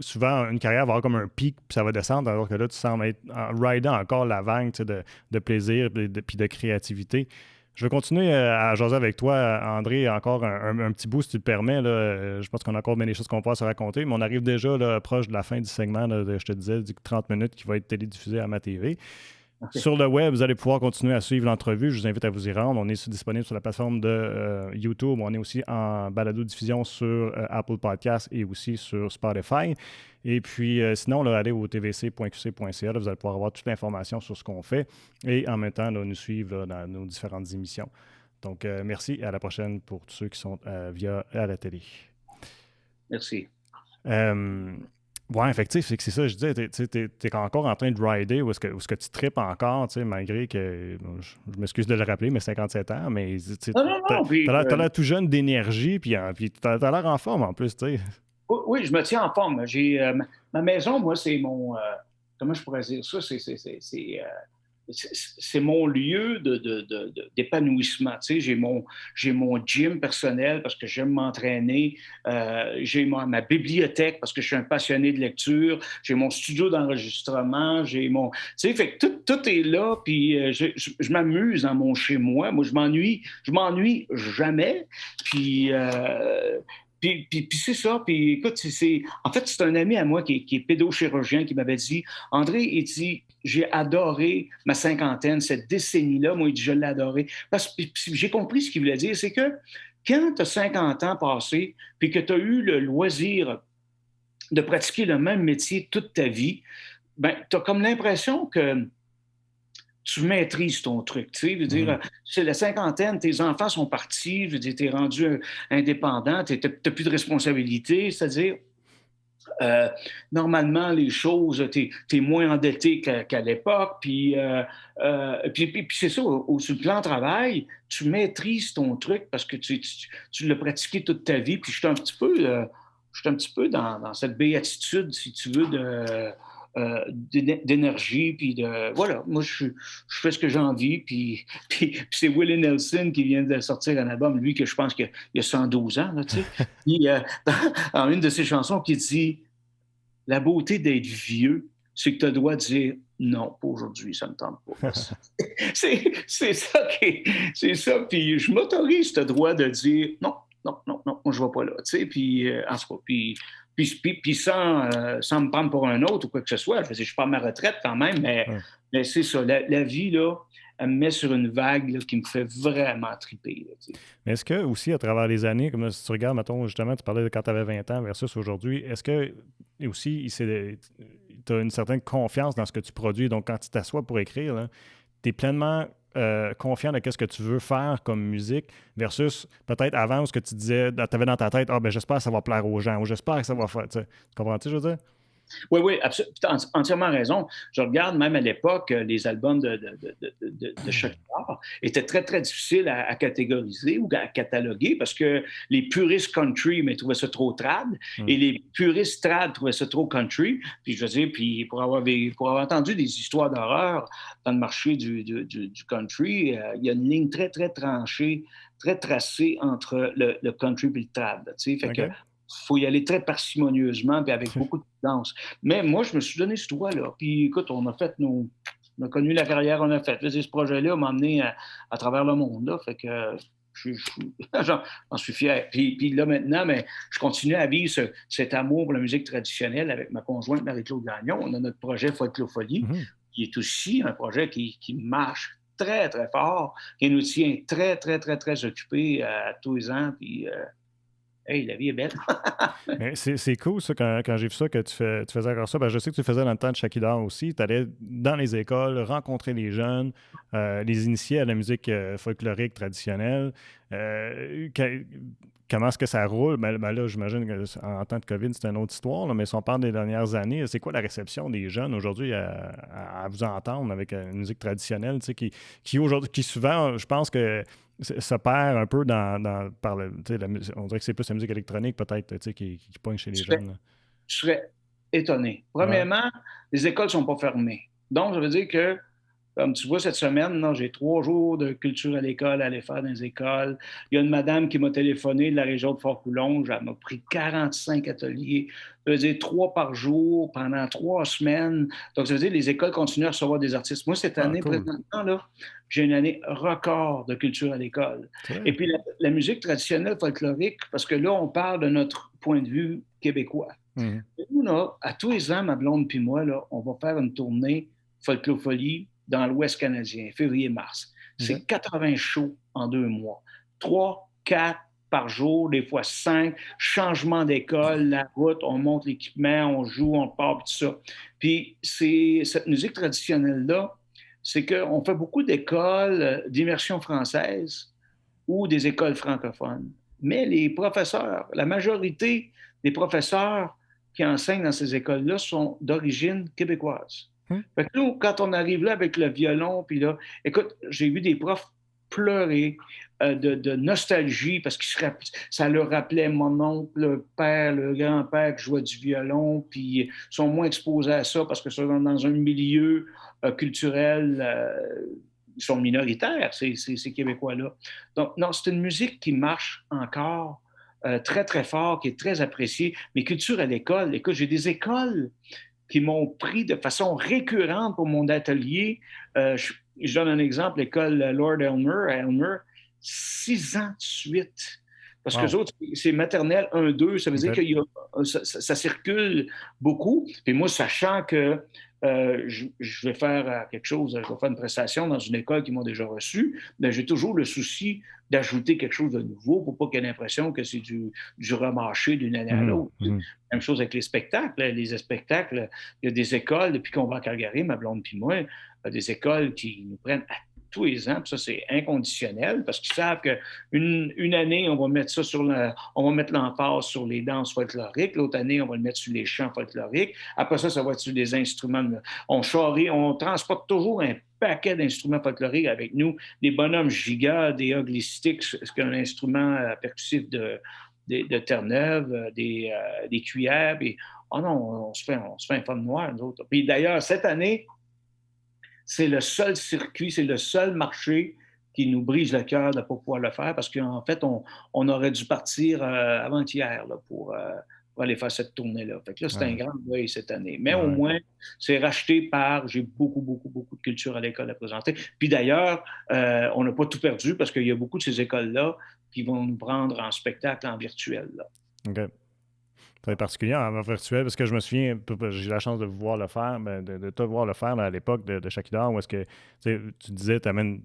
souvent, une carrière va avoir comme un pic puis ça va descendre, alors que là, tu sembles être en ridant encore la vague de plaisir puis de créativité. Je vais continuer à jaser avec toi, André, encore un petit bout, si tu le permets. Là. Je pense qu'on a encore bien des choses qu'on peut se raconter, mais on arrive déjà là, proche de la fin du segment, là, je te disais, du 30 minutes qui va être télédiffusé à ma TV. Okay. Sur le web, vous allez pouvoir continuer à suivre l'entrevue. Je vous invite à vous y rendre. On est disponible sur la plateforme de YouTube. On est aussi en balado-diffusion sur Apple Podcasts et aussi sur Spotify. Et puis, sinon, là, allez au tvc.qc.ca. Là, vous allez pouvoir avoir toute l'information sur ce qu'on fait et en même temps, là, nous suivre là, dans nos différentes émissions. Donc, merci et à la prochaine pour tous ceux qui sont via à la télé. Merci. Oui, effectivement, c'est que c'est ça, je disais, t'es encore en train de rider ou est-ce que tu tripes encore, malgré que, je m'excuse de le rappeler, mais 57 ans, mais t'as l'air tout jeune d'énergie, puis t'as l'air en forme en plus, tu sais. Oui, je me tiens en forme. J'ai ma maison, moi, c'est mon, comment je pourrais dire ça, c'est mon lieu d'épanouissement. Tu sais, j'ai mon gym personnel parce que j'aime m'entraîner. J'ai ma bibliothèque parce que je suis un passionné de lecture. J'ai mon studio d'enregistrement. J'ai mon... Tu sais, fait que tout est là. Puis je m'amuse dans mon chez-moi. Moi, je m'ennuie jamais. Puis... Puis c'est ça. Puis écoute, en fait, c'est un ami à moi qui est pédochirurgien qui m'avait dit, André, il dit, j'ai adoré ma cinquantaine, cette décennie-là. Moi, il dit, je l'ai adoré. Parce que j'ai compris ce qu'il voulait dire, c'est que quand tu as 50 ans passés, puis que tu as eu le loisir de pratiquer le même métier toute ta vie, ben, tu as comme l'impression que tu maîtrises ton truc, tu sais, je veux dire, c'est la cinquantaine, tes enfants sont partis, je veux dire, t'es rendu indépendant, t'as plus de responsabilité, c'est-à-dire, normalement, les choses, t'es moins endetté qu'à l'époque, puis c'est ça, sur le plan travail, tu maîtrises ton truc parce que tu l'as pratiqué toute ta vie, puis je suis un petit peu dans cette béatitude, si tu veux, d'énergie, puis voilà, moi, je fais ce que j'ai envie, puis c'est Willie Nelson qui vient de sortir un album, lui, que je pense qu'il a 112 ans, là, tu sais, puis dans une de ses chansons qui dit « La beauté d'être vieux, c'est que tu dois dire « Non, pas aujourd'hui, ça ne me tente pas. » C'est ça, puis je m'autorise ce droit de dire « Non, moi, je ne vais pas là. » Tu sais, puis en tout cas, puis sans me prendre pour un autre ou quoi que ce soit. Je suis pas à ma retraite quand même, mais c'est ça. La vie, là, elle me met sur une vague là, qui me fait vraiment triper. Là, tu sais. Mais est-ce que aussi, à travers les années, comme si tu regardes, mettons, justement, tu parlais de quand tu avais 20 ans versus aujourd'hui, est-ce que aussi, tu as une certaine confiance dans ce que tu produis? Donc, quand tu t'assois pour écrire, tu es pleinement confiant de ce que tu veux faire comme musique versus peut-être avant où ce que tu disais, tu avais dans ta tête, ben j'espère que ça va plaire aux gens ou j'espère que ça va faire. Tu comprends-tu, je veux dire? Oui, oui, tu as entièrement raison. Je regarde même à l'époque, les albums de Chuck Berry étaient très, très difficiles à catégoriser ou à cataloguer parce que les puristes country mais trouvaient ça trop trad et les puristes trad trouvaient ça trop country. Puis je veux dire, puis pour avoir entendu des histoires d'horreur dans le marché du country, il y a une ligne très, très tranchée, très tracée entre le country et le trad. Tu sais, fait que OK. faut y aller très parcimonieusement et avec beaucoup de prudence. Mais moi, je me suis donné ce droit-là. Puis écoute, on a connu la carrière qu'on a faite. Ce projet-là m'a emmené à travers le monde. Là, fait que j'en suis fier. Puis là, maintenant, mais je continue à vivre cet amour pour la musique traditionnelle avec ma conjointe Marie-Claude Gagnon. On a notre projet Folklophonie, qui est aussi un projet qui marche très, très fort, qui nous tient très, très, très, très occupés à tous les ans. Puis, hey, la vie est belle. Mais c'est cool, ça, quand j'ai vu ça, que tu faisais encore ça. Ben, je sais que tu le faisais dans le temps de Shakidar aussi. Tu allais dans les écoles, rencontrer les jeunes, les initier à la musique folklorique traditionnelle. Que- Comment est-ce que ça roule? Ben là, j'imagine qu'en temps de COVID, c'est une autre histoire, là, mais si on parle des dernières années, c'est quoi la réception des jeunes aujourd'hui à vous entendre avec une musique traditionnelle, tu sais, qui aujourd'hui, qui souvent, je pense que se perd un peu par on dirait que c'est plus la musique électronique peut-être, tu sais, qui pogne chez les Je serais, jeunes, là. je serais étonné. Ouais. Premièrement, les écoles ne sont pas fermées. Donc, ça veut dire que comme tu vois, cette semaine, non, j'ai 3 jours de culture à l'école à aller faire dans les écoles. Il y a une madame qui m'a téléphoné de la région de Fort-Coulonge. Elle m'a pris 45 ateliers. Ça veut dire 3 par jour pendant 3 semaines. Donc, ça veut dire que les écoles continuent à recevoir des artistes. Moi, cette Ah, année, cool. présentement, là, j'ai une année record de culture à l'école. C'est Et vrai? puis, la musique traditionnelle folklorique, parce que là, on parle de notre point de vue québécois. Mhm. Nous, là, à tous les ans, ma blonde puis moi, là, on va faire une tournée Folklophonie dans l'Ouest canadien, février-mars. OK. C'est 80 shows en 2 mois. 3, 4 par jour, des fois 5. Changement d'école, la route, on monte l'équipement, on joue, on part, puis tout ça. Puis cette musique traditionnelle-là, c'est qu'on fait beaucoup d'écoles d'immersion française ou des écoles francophones. Mais les professeurs, la majorité des professeurs qui enseignent dans ces écoles-là sont d'origine québécoise. Hmm. Fait que nous, quand on arrive là avec le violon, puis là, écoute, j'ai vu des profs pleurer de nostalgie parce que ça leur rappelait mon oncle, le père, le grand-père qui jouait du violon, puis ils sont moins exposés à ça parce que c'est dans un milieu culturel ils sont minoritaires, ces Québécois-là. Donc, non, c'est une musique qui marche encore très, très fort, qui est très appréciée. Mais culture à l'école, écoute, j'ai des écoles qui m'ont pris de façon récurrente pour mon atelier. Je donne un exemple, l'école Lord Elmer à Elmer, 6 ans de suite. Parce que les Wow. autres, c'est maternelle 1-2, ça veut dire OK. que ça circule beaucoup. Puis moi, sachant que je vais faire quelque chose, je vais faire une prestation dans une école qui m'ont déjà reçu, mais j'ai toujours le souci d'ajouter quelque chose de nouveau pour pas qu'il y ait l'impression que c'est du remâché d'une année à Mhm. l'autre. Mhm. Même chose avec les spectacles. Les spectacles, il y a des écoles, depuis qu'on va à Calgary, ma blonde puis moi, des écoles qui nous prennent à tous les ans. Puis ça, c'est inconditionnel parce qu'ils savent qu'une année, on va mettre ça on va mettre l'emphase sur les danses folkloriques. L'autre année, on va le mettre sur les chants folkloriques. Après ça, ça va être sur des instruments. On transporte toujours un paquet d'instruments folkloriques avec nous. Des bonhommes gigas, des ugly sticks, c'est un instrument percussif de Terre-Neuve, des cuillères. Puis, oh non, on se fait un fun noir, nous autres. Puis d'ailleurs, cette année, c'est le seul circuit, c'est le seul marché qui nous brise le cœur de ne pas pouvoir le faire parce qu'en fait, on aurait dû partir avant-hier là, pour aller faire cette tournée-là. Fait que là, c'est un Ouais. grand deuil cette année. Mais au Ouais. moins, c'est racheté j'ai beaucoup, beaucoup, beaucoup de culture à l'école à présenter. Puis d'ailleurs, on n'a pas tout perdu parce qu'il y a beaucoup de ces écoles-là qui vont nous prendre en spectacle en virtuel. Là. OK. Très particulier en virtuel, parce que je me souviens, j'ai eu la chance de vous voir le faire, de te voir le faire là, à l'époque de Shakidar, où est-ce que tu disais,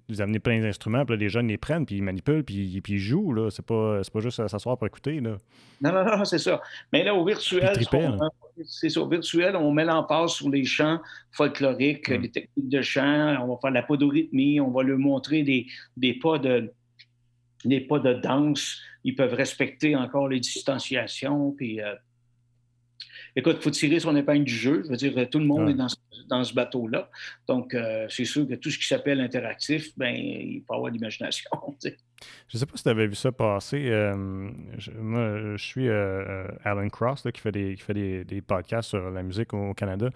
vous amenez plein d'instruments, puis là, les jeunes les prennent, puis ils manipulent, puis ils jouent, là. C'est pas juste à s'asseoir pour écouter, là. Non, non, non, c'est ça. Mais là, au Puis ils virtuel, tripaient, là. c'est ça. Au virtuel, on met l'emphase sur les chants folkloriques, Hum. les techniques de chant, on va faire de la podorythmie, on va leur montrer des pas des pas de danse. Ils peuvent respecter encore les distanciations. Puis, écoute, il faut tirer son épingle du jeu. Je veux dire, tout le monde est Ouais. dans ce bateau-là. Donc, c'est sûr que tout ce qui s'appelle interactif, ben, il faut avoir de l'imagination. Tu sais. Je sais pas si tu avais vu ça passer. Moi, je suis Alan Cross là, qui fait des podcasts sur la musique au Canada.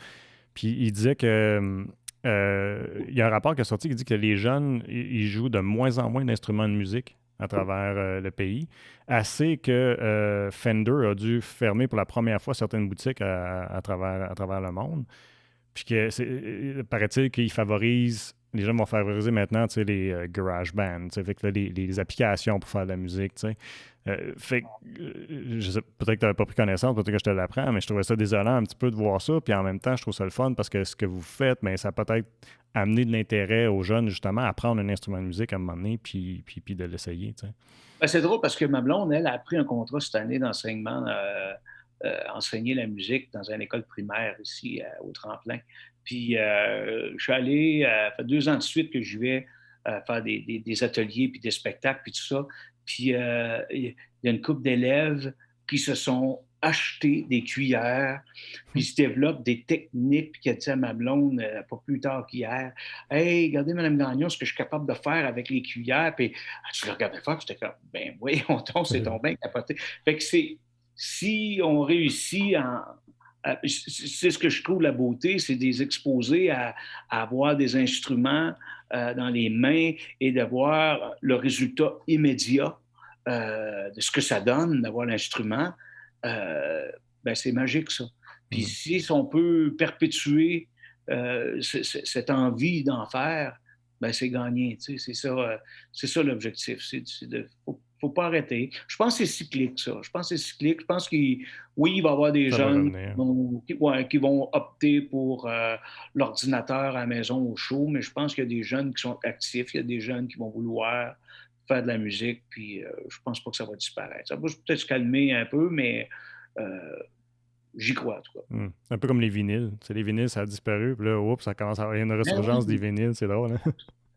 Puis il disait que il y a un rapport qui est sorti qui dit que les jeunes ils jouent de moins en moins d'instruments de musique à travers le pays. Assez que Fender a dû fermer pour la première fois certaines boutiques à travers le monde. Puis que paraît-il qu'ils favorisent, les gens vont favoriser maintenant, tu sais, les garage bands, tu sais, fait que là, les applications pour faire de la musique, tu sais. Fait que, je sais, peut-être que tu n'avais pas pris connaissance, peut-être que je te l'apprends, mais je trouvais ça désolant un petit peu de voir ça, puis en même temps, je trouve ça le fun parce que ce que vous faites, ben, ça a peut-être amené de l'intérêt aux jeunes, justement, à apprendre un instrument de musique à un moment donné, puis de l'essayer, tu sais. Ben, c'est drôle parce que ma blonde, elle, a pris un contrat cette année d'enseignement, enseigner la musique dans une école primaire ici au Tremplin. Puis je suis allé, ça fait 2 ans de suite que je vais faire des ateliers, puis des spectacles, puis tout ça. Puis il y a une couple d'élèves qui se sont achetés des cuillères, puis ils se développent des techniques, puis qui a dit à ma blonde, pas plus tard qu'hier, Hey, regardez, Mme Gagnon, ce que je suis capable de faire avec les cuillères. Puis tu le regardais faire, puis j'étais comme, ben oui, on tombe, c'est ton bien capoté. Fait que si on réussit c'est ce que je trouve la beauté, c'est des exposés à avoir des instruments dans les mains et d'avoir le résultat immédiat de ce que ça donne, d'avoir l'instrument. Ben c'est magique, ça. Puis Mm. si on peut perpétuer cette envie d'en faire, ben c'est gagné. Tu sais, c'est ça l'objectif. Faut pas arrêter. Je pense que c'est cyclique, ça. Je pense que c'est cyclique. Je pense qu'il oui, il va y avoir des Ça va jeunes revenir. qui vont opter pour l'ordinateur à la maison au show, mais je pense qu'il y a des jeunes qui sont actifs, il y a des jeunes qui vont vouloir faire de la musique, puis je pense pas que ça va disparaître. Ça va peut-être se calmer un peu, mais euh, j'y crois, en tout cas. Mm. Un peu comme les vinyles. Tu sais, les vinyles, ça a disparu, puis là, oups, ça commence à avoir une Ben ressurgence des oui, vinyles, c'est drôle, hein?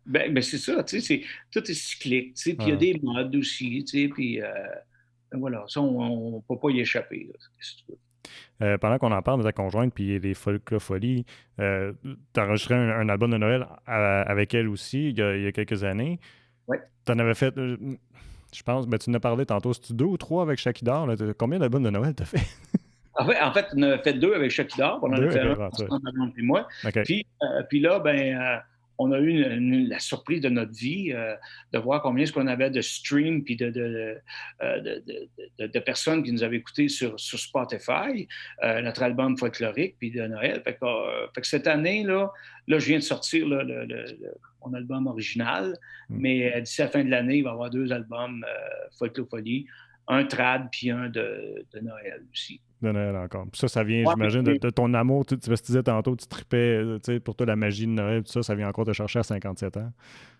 ben c'est ça, tu sais, tout est cyclique, tu sais, puis il y a Ouais. des modes aussi, tu sais, puis ben voilà, ça, on ne peut pas y échapper. Là. Qu'est-ce que tu veux? Pendant qu'on en parle de ta conjointe puis les Folklofolies, tu as enregistré un album de Noël avec elle aussi il y a quelques années. Ouais. Tu en avais fait, je pense, ben, tu en as parlé tantôt, c'est-tu 2 ou 3 avec Shakidar? Là? Combien d'albums de Noël t'as fait? En fait, on a fait 2 avec Chucky Dard, on en a 2? fait Ok, un bon, tu vois. ensemble, ma blonde puis moi. OK. Puis là, ben, on a eu la surprise de notre vie de voir combien est-ce qu'on avait de streams puis de personnes qui nous avaient écoutés sur Spotify, notre album folklorique puis de Noël. Fait que cette année, là, je viens de sortir mon album original, Mm. mais d'ici la fin de l'année, il va y avoir 2 albums Folklophonie, un trad puis un de Noël aussi. De Noël encore. Puis ça vient, Ouais, j'imagine, de ton amour. Parce que tu disais tantôt, tu tripais, tu sais, pour toi, la magie de Noël, tout ça, ça vient encore te chercher à 57 ans.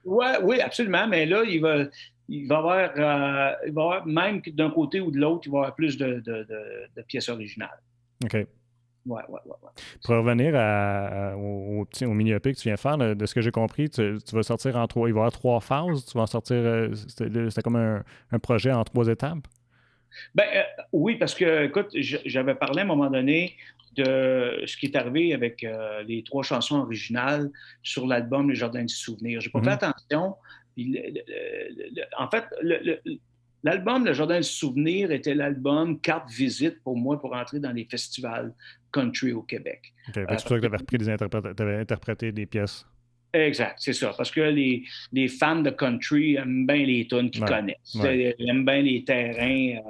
ouais, oui, absolument. Mais là, il va y avoir même que d'un côté ou de l'autre, il va y avoir plus de pièces originales. OK. Ouais, ouais, ouais, ouais. Pour revenir au mini-EP que tu viens de faire, là, de ce que j'ai compris, tu vas sortir en 3. Il va y avoir 3 phases. Tu vas en sortir. C'était comme un projet en 3 étapes. Ben, oui, parce que, écoute, j'avais parlé à un moment donné de ce qui est arrivé avec les 3 chansons originales sur l'album Les Jardins du Souvenir. J'ai pas fait Mhm. attention. Puis en fait, l'album Le Jardin du Souvenir était l'album carte visite pour moi pour entrer dans les festivals country au Québec. OK. Fait que c'est pour ça que tu avais repris tu avais interprété des pièces. Exact, c'est ça. Parce que les fans de country aiment bien les tunes qu'ils Ouais. connaissent. Ouais. Ils aiment bien les terrains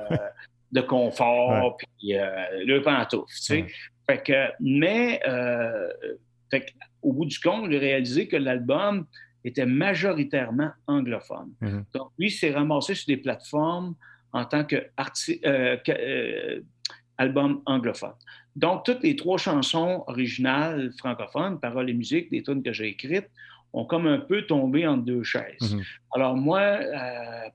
de Ouais. confort, puis le pantoufle, tu sais. Ouais. Fait que, mais, au bout du compte, j'ai réalisé que l'album était majoritairement anglophone. Mhm. Donc, lui, il s'est ramassé sur des plateformes en tant que album anglophone. Donc, toutes les 3 chansons originales francophones, paroles et musique, des tunes que j'ai écrites, ont comme un peu tombé entre 2 chaises. Mhm. Alors moi,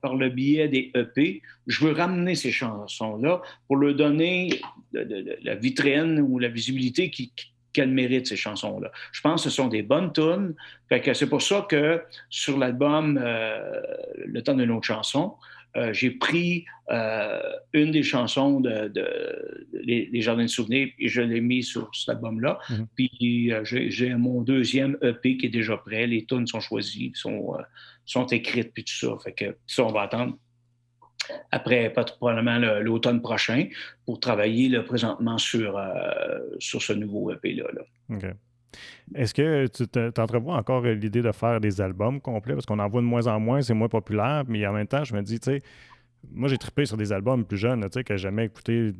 par le biais des EP, je veux ramener ces chansons-là pour leur donner la vitrine ou la visibilité qu'elles méritent, ces chansons-là. Je pense que ce sont des bonnes tunes. Fait que c'est pour ça que sur l'album Le temps de notre chanson, j'ai pris une des chansons Les Jardins de souvenirs et je l'ai mis sur cet album-là. Mhm. Puis j'ai mon deuxième EP qui est déjà prêt. Les tunes sont choisies, sont écrites, puis tout ça. Fait que ça, on va attendre après probablement l'automne prochain pour travailler là, présentement sur ce nouveau EP-là. OK. Est-ce que tu t'entrevois encore l'idée de faire des albums complets? Parce qu'on en voit de moins en moins, c'est moins populaire, mais en même temps, je me dis, tu sais, moi j'ai trippé sur des albums plus jeunes, tu sais, que j'ai jamais écouté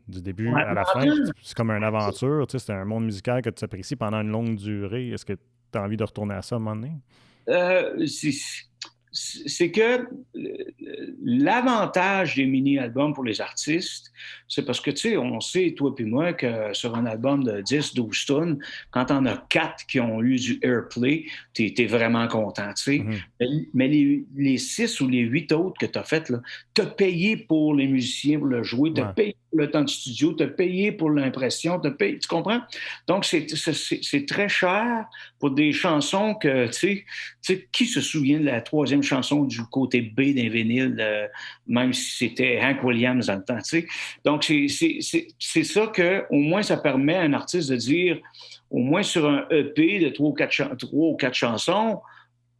du début Ouais, à la fin. C'est comme une aventure, tu sais, c'est un monde musical que tu apprécies pendant une longue durée. Est-ce que tu as envie de retourner à ça à un moment donné? C'est que l'avantage des mini-albums pour les artistes, c'est parce que, tu sais, on sait, toi et moi, que sur un album de 10-12 tonnes, quand on a 4 qui ont eu du airplay, t'es vraiment content, tu sais. Mm-hmm. Mais les 6 ou les 8 autres que tu as faites, t'as payé pour les musiciens pour le jouer, t'as payé pour le temps de studio, t'as payé pour l'impression, t'as payé, tu comprends? Donc, c'est très cher pour des chansons que, tu sais, qui se souvient de la troisième chanson du côté B d'un vinyle, même si c'était Hank Williams dans le temps, tu sais. Donc, c'est ça que, au moins, ça permet à un artiste de dire, au moins sur un EP de 3 ou 4 chansons,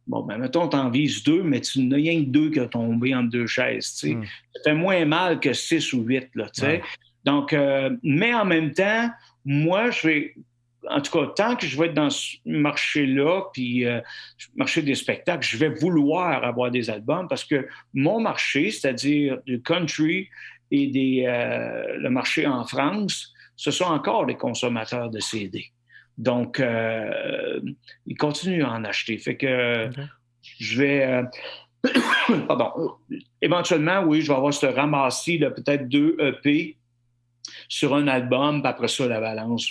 bon, ben, mettons, t'en vises 2, mais tu n'as rien que 2 qui ont tombé entre 2 chaises, tu sais. Ça fait moins mal que 6 ou 8, là, tu sais. Ouais. Donc, mais en même temps, moi, en tout cas, tant que je vais être dans ce marché-là, puis marché des spectacles, je vais vouloir avoir des albums parce que mon marché, c'est-à-dire du country et le marché en France, ce sont encore des consommateurs de CD. Donc, ils continuent à en acheter. Fait que je vais... pardon. Éventuellement, oui, je vais avoir ce ramassis, là, peut-être 2 EP sur un album, puis après ça, la balance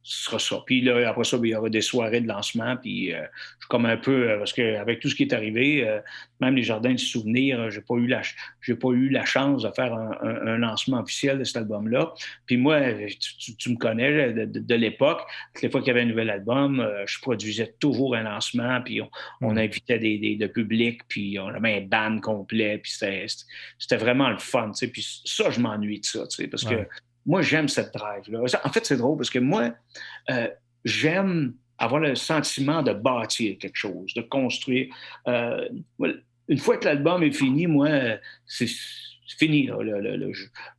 sera ça. Puis là, après ça, il y aura des soirées de lancement, puis je suis comme un peu, parce qu'avec tout ce qui est arrivé, même les Jardins de souvenirs, j'ai pas eu la chance de faire un lancement officiel de cet album-là. Puis moi, tu me connais de l'époque, toutes les fois qu'il y avait un nouvel album, je produisais toujours un lancement, puis on invitait le public, puis on avait un band complet, puis c'était vraiment le fun, tu sais. Puis ça, je m'ennuie de ça, tu sais, parce que moi, j'aime cette drive-là. En fait, c'est drôle parce que moi, j'aime avoir le sentiment de bâtir quelque chose, de construire. Une fois que l'album est fini, moi, c'est fini. Là,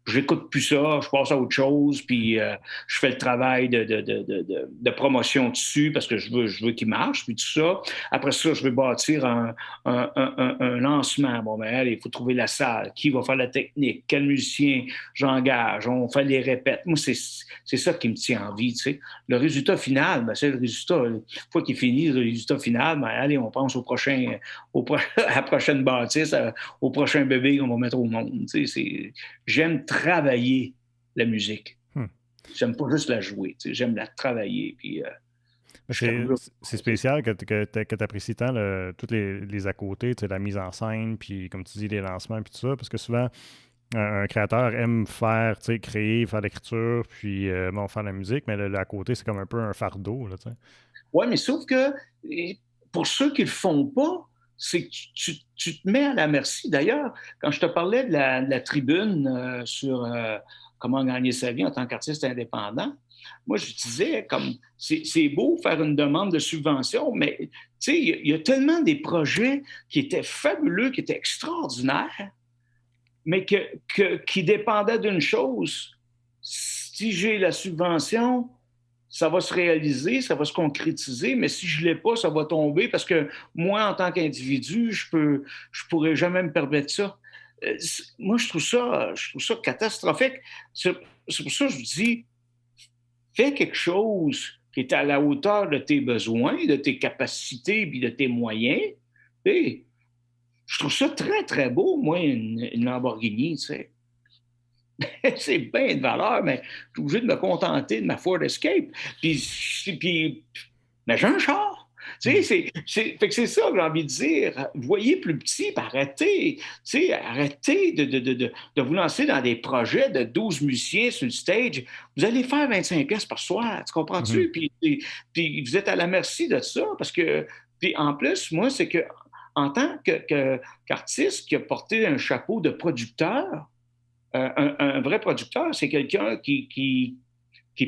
j'écoute plus ça, je passe à autre chose, puis je fais le travail de promotion dessus parce que je veux qu'il marche, puis tout ça. Après ça, je vais bâtir un lancement. Bon, ben, allez, il faut trouver la salle, qui va faire la technique, quel musicien j'engage, on fait les répètes. Moi, c'est ça qui me tient en vie, tu sais. Le résultat final, ben, c'est le résultat. Une fois qu'il est fini, le résultat final, ben, allez, on pense à la prochaine bâtisse, au prochain bébé qu'on va mettre au monde. J'aime travailler la musique. J'aime pas juste la jouer. J'aime la travailler. Puis, c'est spécial que tu apprécies tant tous les à côté, la mise en scène, puis comme tu dis, les lancements, puis tout ça, parce que souvent, un créateur aime créer, faire l'écriture, puis faire la musique, mais le à côté, c'est comme un peu un fardeau. Oui, mais sauf que pour ceux qui le font pas, c'est que tu te mets à la merci. D'ailleurs, quand je te parlais de la tribune sur comment gagner sa vie en tant qu'artiste indépendant, moi, je disais, comme c'est beau faire une demande de subvention, mais tu sais, il y a tellement des projets qui étaient fabuleux, qui étaient extraordinaires, mais qui dépendaient d'une chose. Si j'ai la subvention, ça va se réaliser, ça va se concrétiser, mais si je ne l'ai pas, ça va tomber parce que moi, en tant qu'individu, je pourrais jamais me permettre ça. Moi, je trouve ça catastrophique. C'est pour ça que je vous dis, fais quelque chose qui est à la hauteur de tes besoins, de tes capacités et de tes moyens. Et je trouve ça très, très beau, moi, une Lamborghini, tu sais. C'est bien de valeur, mais je suis obligé de me contenter de ma Ford Escape. Mais j'ai un char. Tu sais, fait que c'est ça que j'ai envie de dire. Voyez plus petit, puis arrêtez. Tu sais, arrêtez de vous lancer dans des projets de 12 musiciens sur le stage. Vous allez faire 25 pièces par soir, tu comprends-tu? Puis vous êtes à la merci de ça, parce que, puis en plus, moi, c'est que en tant qu'artiste qui a porté un chapeau de producteur, un vrai producteur, c'est quelqu'un qui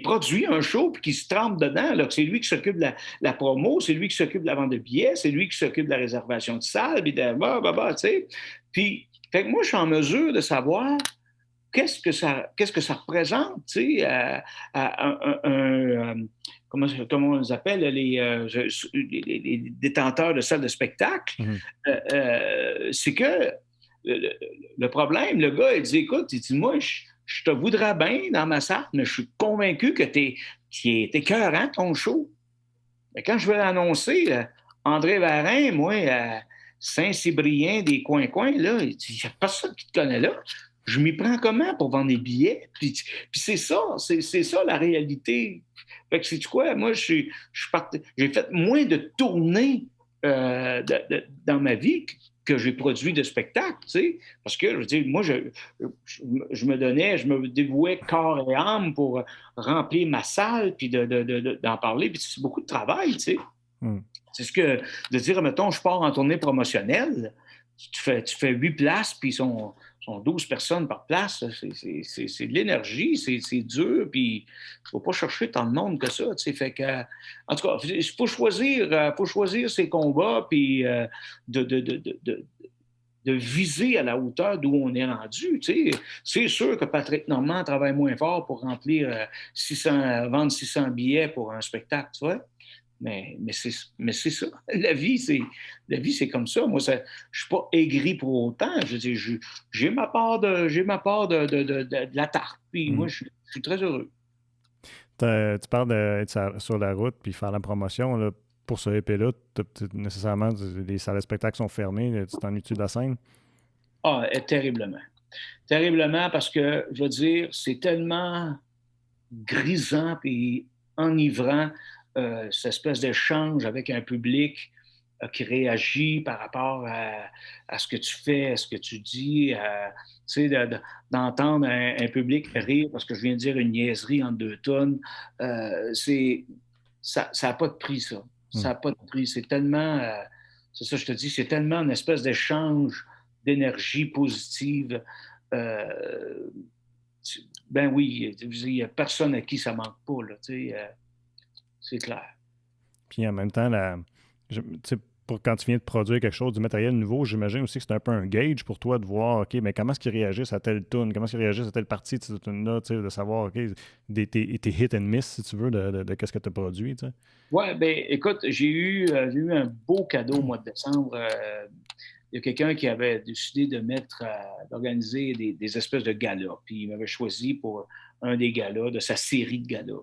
produit un show puis qui se trempe dedans. Là. C'est lui qui s'occupe de la promo, c'est lui qui s'occupe de la vente de billets, c'est lui qui s'occupe de la réservation de salle, puis tu sais. Puis, fait que moi, je suis en mesure de savoir qu'est-ce que ça représente, tu sais, comment on les appelle, les détenteurs de salles de spectacle. C'est que le problème, le gars, il dit, écoute, il dit, moi, je te voudrais bien dans ma salle, mais je suis convaincu que t'es écœurant, ton show. Mais quand je vais l'annoncer, André Varin, moi, Saint-Cybrien des coins-coins, là, il dit, il n'y a personne qui te connaît là. Je m'y prends comment pour vendre des billets? Puis c'est ça la réalité. Fait que sais-tu quoi? Moi, j'ai fait moins de tournées dans ma vie que j'ai produit de spectacles, tu sais, parce que, je veux dire, moi, je me dévouais corps et âme pour remplir ma salle, puis d'en parler, puis c'est beaucoup de travail, tu sais. C'est ce que, de dire, mettons, je pars en tournée promotionnelle, tu fais 8 places, puis ils sont 12 personnes par place, c'est de l'énergie, c'est dur, puis il ne faut pas chercher tant de monde que ça, tu sais, fait que, en tout cas, il faut choisir ses combats, puis de viser à la hauteur d'où on est rendu, tu sais. C'est sûr que Patrick Normand travaille moins fort pour remplir vendre 600 billets pour un spectacle, tu vois. Mais c'est ça. La vie, c'est comme ça. Moi, je ne suis pas aigri pour autant. Je veux dire, j'ai ma part de la tarte. Puis moi, je suis très heureux. Tu parles d'être sur la route puis faire la promotion. Là, pour ce EP-là, nécessairement, les salles de spectacle sont fermées. Tu t'ennuies-tu de la scène? Ah, terriblement. Terriblement parce que, je veux dire, c'est tellement grisant et enivrant. Cette espèce d'échange avec un public qui réagit par rapport à ce que tu fais, à ce que tu dis, tu sais, d'entendre un public rire parce que je viens de dire une niaiserie en 2 tonnes. Ça n'a pas de prix, ça. Ça n'a pas de prix. C'est tellement, c'est ça, je te dis, c'est tellement une espèce d'échange d'énergie positive. Ben oui, il n'y a personne à qui ça manque pas, là, tu sais. C'est clair. Puis en même temps, quand tu viens de produire quelque chose, du matériel nouveau, j'imagine aussi que c'est un peu un gauge pour toi de voir, OK, mais comment est-ce qu'ils réagissent à telle tune, comment est-ce qu'ils réagissent à telle partie de cette tune-là, de savoir, OK, tes hit and miss, si tu veux, de qu'est-ce que tu as produit, tu sais. Oui, bien, écoute, j'ai eu un beau cadeau au mois de décembre. Il y a quelqu'un qui avait décidé d'organiser des espèces de galas. Puis il m'avait choisi pour un des galas, de sa série de galas.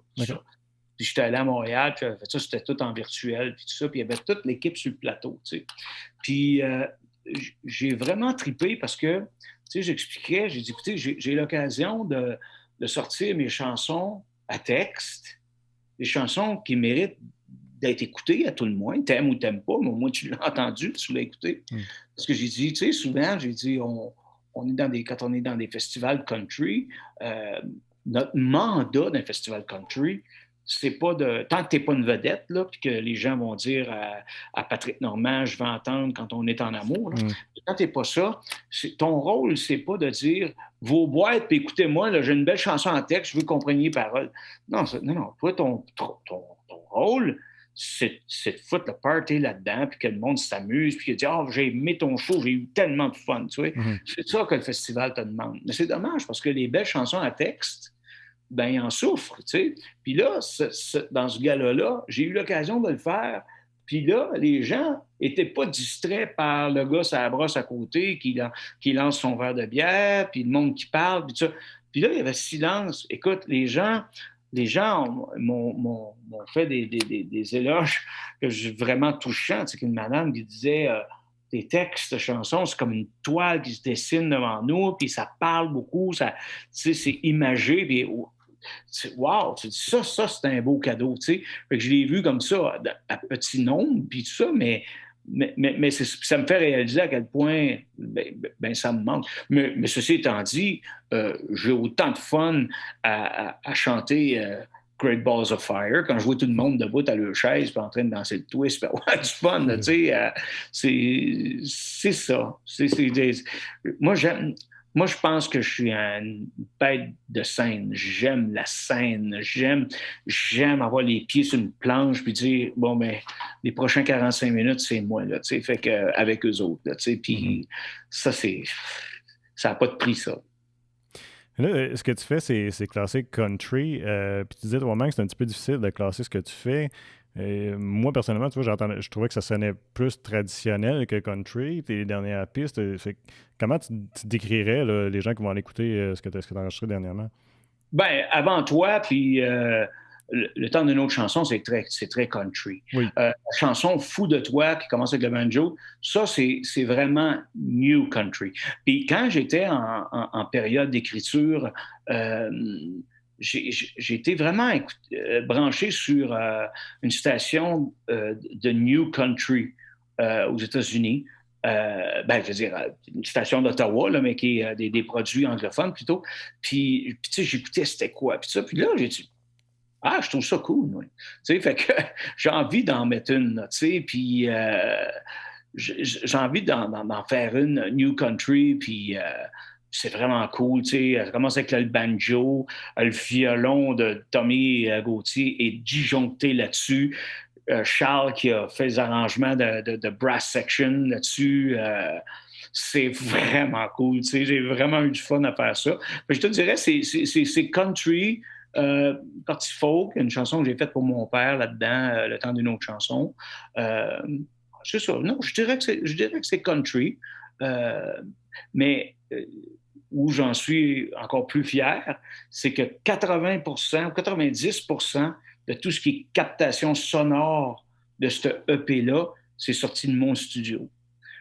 Puis j'étais allé à Montréal, puis ça, c'était tout en virtuel, puis tout ça. Puis il y avait toute l'équipe sur le plateau, tu sais. Puis j'ai vraiment trippé parce que, tu sais, j'expliquais, j'ai dit, écoutez, j'ai l'occasion de sortir mes chansons à texte, des chansons qui méritent d'être écoutées à tout le moins. T'aimes ou t'aimes pas, mais au moins tu l'as entendu, tu l'as écouté. Parce que j'ai dit, tu sais, souvent, j'ai dit, quand on est dans des festivals country, notre mandat d'un festival country, c'est pas tant que tu n'es pas une vedette, là, puis que les gens vont dire à Patrick Normand, je vais entendre quand on est en amour. Là. Quand tu n'es pas ça, ton rôle, c'est pas de dire vos boîtes, puis écoutez-moi, là, j'ai une belle chanson en texte, je veux que vous compreniez les paroles. Non, toi, ton rôle, c'est de foutre le party là-dedans, puis que le monde s'amuse, puis qu'il dit j'ai aimé ton show, j'ai eu tellement de fun. Tu vois? C'est ça que le festival te demande. Mais c'est dommage parce que les belles chansons à texte, ben, il en souffre, tu sais. Puis là, dans ce gala-là, j'ai eu l'occasion de le faire. Puis là, les gens n'étaient pas distraits par le gars sur la brosse à côté qui lance son verre de bière, puis le monde qui parle, puis tout ça. Puis là, il y avait silence. Écoute, les gens m'ont fait des éloges que vraiment touchants. C'est qu'une madame qui disait tes textes de chansons, c'est comme une toile qui se dessine devant nous, puis ça parle beaucoup, ça, c'est imagé, puis wow, tu dis ça, c'est un beau cadeau, tu sais. Fait que je l'ai vu comme ça, à petit nombre, puis tout ça, mais ça me fait réaliser à quel point ça me manque. Mais ceci étant dit, j'ai autant de fun à chanter Great Balls of Fire, quand je vois tout le monde debout à leur chaise, puis en train de danser le twist, puis avoir du fun, tu sais, c'est ça. Moi, moi, je pense que je suis une bête de scène. J'aime la scène. J'aime avoir les pieds sur une planche puis dire, bon, ben, les prochains 45 minutes, c'est moi, là, tu sais, fait que, avec eux autres, là, tu sais, puis ça, ça n'a pas de prix, ça. Là, ce que tu fais, c'est classer country. Puis tu disais toi-même que c'est un petit peu difficile de classer ce que tu fais. Moi, personnellement, tu vois, je trouvais que ça sonnait plus traditionnel que country, tes dernières pistes. Comment tu décrirais là, les gens qui vont aller écouter ce que tu as enregistré dernièrement? Ben, avant toi, puis le temps d'une autre chanson, c'est très country. Oui. La chanson Fou de toi, qui commence avec le banjo, ça, c'est vraiment new country. Puis quand j'étais en période d'écriture, j'ai été vraiment branché sur une station de new country aux États-Unis. Ben, je veux dire, une station d'Ottawa, là, mais qui est des produits anglophones plutôt. Puis tu sais, j'écoutais c'était quoi. Puis là, j'ai dit, ah, je trouve ça cool, oui. Tu sais, fait que j'ai envie d'en mettre une, tu sais, puis j'ai envie d'en faire une New Country, puis c'est vraiment cool, tu sais. Elle commence avec le banjo, le violon de Tommy Gauthier est disjoncté là-dessus. Charles qui a fait les arrangements de brass section là-dessus. C'est vraiment cool. Tu sais, j'ai vraiment eu du fun à faire ça. Mais je te dirais, c'est country, partie folk, une chanson que j'ai faite pour mon père là-dedans, le temps d'une autre chanson. C'est ça. Non, je dirais que c'est country. Mais où j'en suis encore plus fier, c'est que 80% ou 90% de tout ce qui est captation sonore de ce EP-là, c'est sorti de mon studio.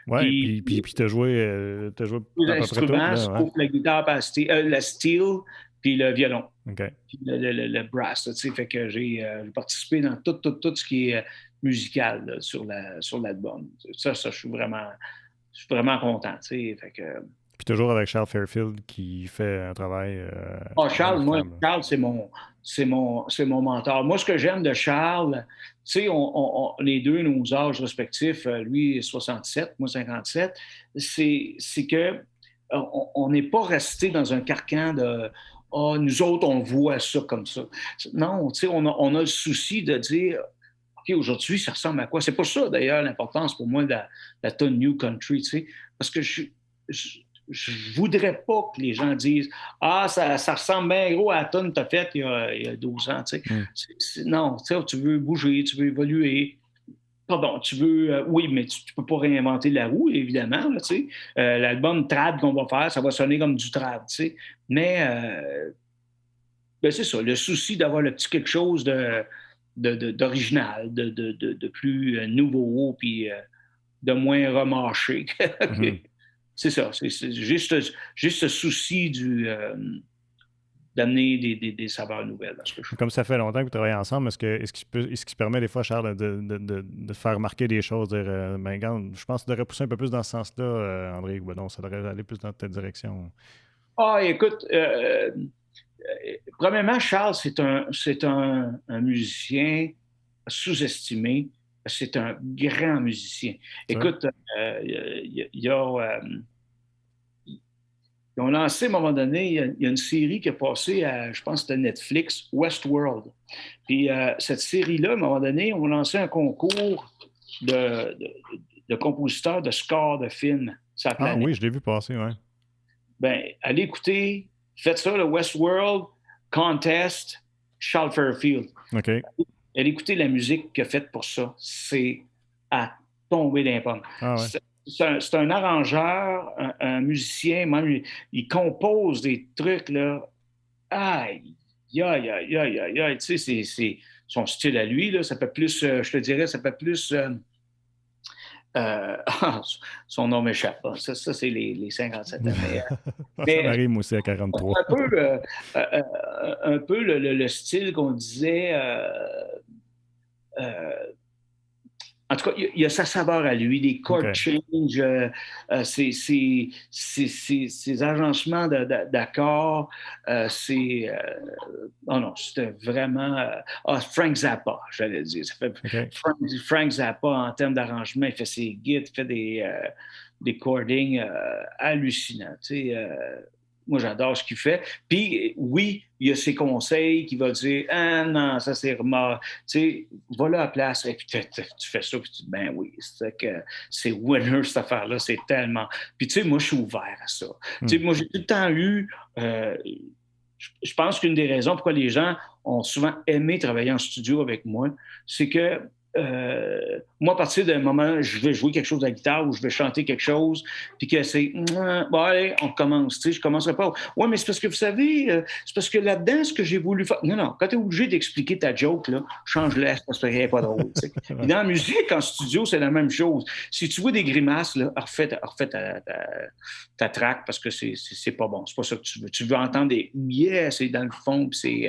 Oui, puis tu as joué à peu près tout. Là, sauf la guitare, la steel, puis le violon. Okay. Puis le brass. Tu sais, fait que j'ai participé dans tout ce qui est musical là, sur l'album. Ça, je suis vraiment content. Tu sais, fait que... Puis toujours avec Charles Fairfield qui fait un travail. Charles, c'est mon mentor. Moi, ce que j'aime de Charles, tu sais, les deux, nos âges respectifs, lui 67, moi 57, c'est que on n'est pas resté dans un carcan de nous autres, on voit ça comme ça. Non, tu sais, on a le souci de dire OK, aujourd'hui, ça ressemble à quoi? C'est pour ça, d'ailleurs, l'importance pour moi de la tonne New Country, tu sais, parce que je voudrais pas que les gens disent ça ressemble bien gros à la tonne que tu as faite il y a 12 ans. Tu sais. Non, tu veux bouger, tu veux évoluer. Pardon, tu veux. Oui, mais tu peux pas réinventer la roue, évidemment. Là, tu sais. L'album trad qu'on va faire, ça va sonner comme du trad. Tu sais. Mais ben c'est ça, le souci d'avoir le petit quelque chose d'original, de plus nouveau, puis de moins remâché. C'est ça, c'est juste ce souci d'amener des saveurs nouvelles dans ce que je fais. Comme ça fait longtemps que vous travaillez ensemble, est-ce qu'il permet des fois, Charles, de faire remarquer des choses, de dire ben, regarde, je pense que tu devrais pousser un peu plus dans ce sens-là, André, ou non, ça devrait aller plus dans telle direction? Écoute, premièrement, Charles, c'est un musicien sous-estimé. C'est un grand musicien. Écoute, ils ont lancé à un moment donné, il y a une série qui est passée à, je pense que c'était Netflix, Westworld. Puis cette série-là, à un moment donné, on a lancé un concours de compositeurs de scores de films. Ah oui, je l'ai vu passer, oui. Ben, allez écouter, faites ça, le Westworld Contest, Charles Fairfield. OK. Allez écouter la musique qu'il a faite pour ça. C'est à tomber d'un pommes. Ah ouais. C'est un arrangeur, un musicien, même il compose des trucs, là. Aïe, aïe, aïe, aïe, aïe, aïe. Tu sais, c'est son style à lui, là. Ça fait plus, je te dirais, ça fait plus... son nom m'échappe. Ça c'est les 57 ans. Ça m'arrive aussi à 43. Un peu le style qu'on disait En tout cas, il y a sa saveur à lui, des chord changes, ses agencements d'accords. Oh non, c'était vraiment... Frank Zappa, j'allais dire. Ça fait Frank Zappa, en termes d'arrangement, il fait ses guides, il fait des chordings hallucinants. Tu sais, moi, j'adore ce qu'il fait. Puis, oui, il y a ses conseils qui va dire « Ah non, ça c'est remords. » Tu sais, va là à la place et puis tu fais ça, puis tu dis « Ben oui, c'est winner cette affaire-là, c'est tellement... » Puis tu sais, moi, je suis ouvert à ça. Tu sais, moi, j'ai tout le temps eu... je pense qu'une des raisons pourquoi les gens ont souvent aimé travailler en studio avec moi, c'est que moi, à partir d'un moment, je vais jouer quelque chose de la guitare ou je vais chanter quelque chose, puis que c'est bon, allez, on recommence. Tu sais, je ne commencerai pas. Ouais, mais c'est parce que vous savez, c'est parce que là-dedans, ce que j'ai voulu faire. Non, quand tu es obligé d'expliquer ta joke, là, change-la, parce que c'est pas drôle. Tu sais. Puis dans la musique, en studio, c'est la même chose. Si tu vois des grimaces, là, refais ta track parce que c'est pas bon. C'est pas ça que tu veux. Tu veux entendre des yes, c'est dans le fond, puis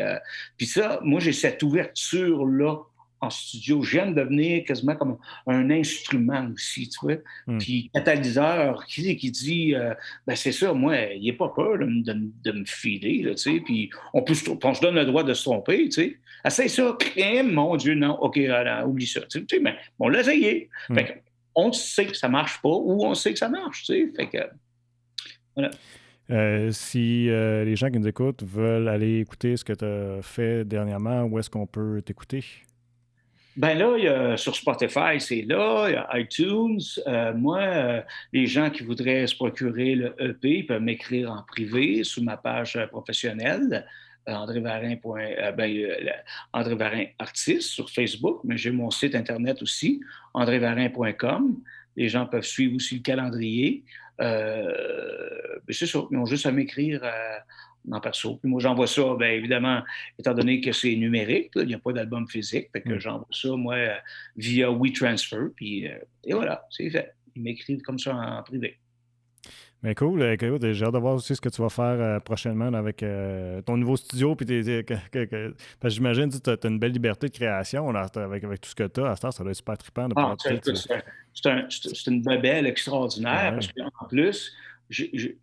ça, moi, j'ai cette ouverture-là en studio. J'aime devenir quasiment comme un instrument aussi, tu vois. Puis catalyseur, qui dit, ben c'est ça, moi, il n'est pas peur de me filer, là, tu sais. Puis on se donne le droit de se tromper, tu sais. Essaye ça, mon Dieu, non, OK, oublie ça, tu sais, mais on l'a essayé. Fait qu'on sait que ça marche pas ou on sait que ça marche, tu sais. Fait que, voilà. Si les gens qui nous écoutent veulent aller écouter ce que tu as fait dernièrement, où est-ce qu'on peut t'écouter? Ben là, il y a, sur Spotify, c'est là, il y a iTunes. Les gens qui voudraient se procurer le EP peuvent m'écrire en privé sur ma page professionnelle, André Varin artiste sur Facebook, mais j'ai mon site Internet aussi, andrevarin.com. Les gens peuvent suivre aussi le calendrier. C'est ça, ils ont juste à m'écrire en perso. Puis moi, j'envoie ça, bien évidemment, étant donné que c'est numérique, là, il n'y a pas d'album physique, fait que j'envoie ça, moi, via WeTransfer, puis et voilà, c'est fait. Ils m'écrivent comme ça en privé. Mais cool, écoute, j'ai hâte de voir aussi ce que tu vas faire prochainement avec ton nouveau studio. Puis parce que j'imagine que tu as une belle liberté de création là, avec tout ce que tu as. À ce temps, ça doit être super trippant de pouvoir c'est une bebelle extraordinaire parce qu'en plus, j'ai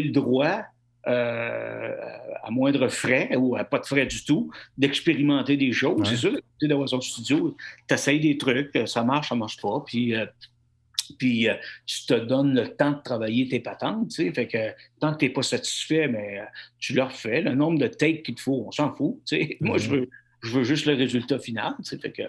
le droit, à moindre frais ou à pas de frais du tout, d'expérimenter des choses. C'est sûr, d'avoir son studio, tu essayes des trucs, ça marche pas. Puis tu te donnes le temps de travailler tes patentes, tu sais, fait que tant que tu n'es pas satisfait, mais tu le refais. Le nombre de takes qu'il te faut, on s'en fout, tu sais. Moi, je veux juste le résultat final, tu sais, fait que,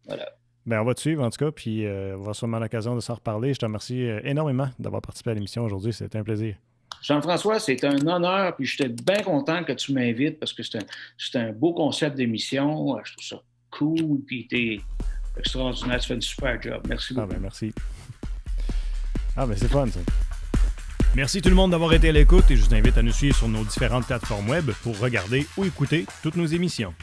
voilà. Bien, on va te suivre, en tout cas, puis on va avoir sûrement l'occasion de s'en reparler. Je te remercie énormément d'avoir participé à l'émission aujourd'hui. C'était un plaisir. Jean-François, c'est un honneur, puis j'étais bien content que tu m'invites parce que c'est un beau concept d'émission. Je trouve ça cool, puis t'es extraordinaire, tu fais un super job. Merci beaucoup. Ben, merci. Ben c'est fun, ça. Merci tout le monde d'avoir été à l'écoute et je vous invite à nous suivre sur nos différentes plateformes web pour regarder ou écouter toutes nos émissions.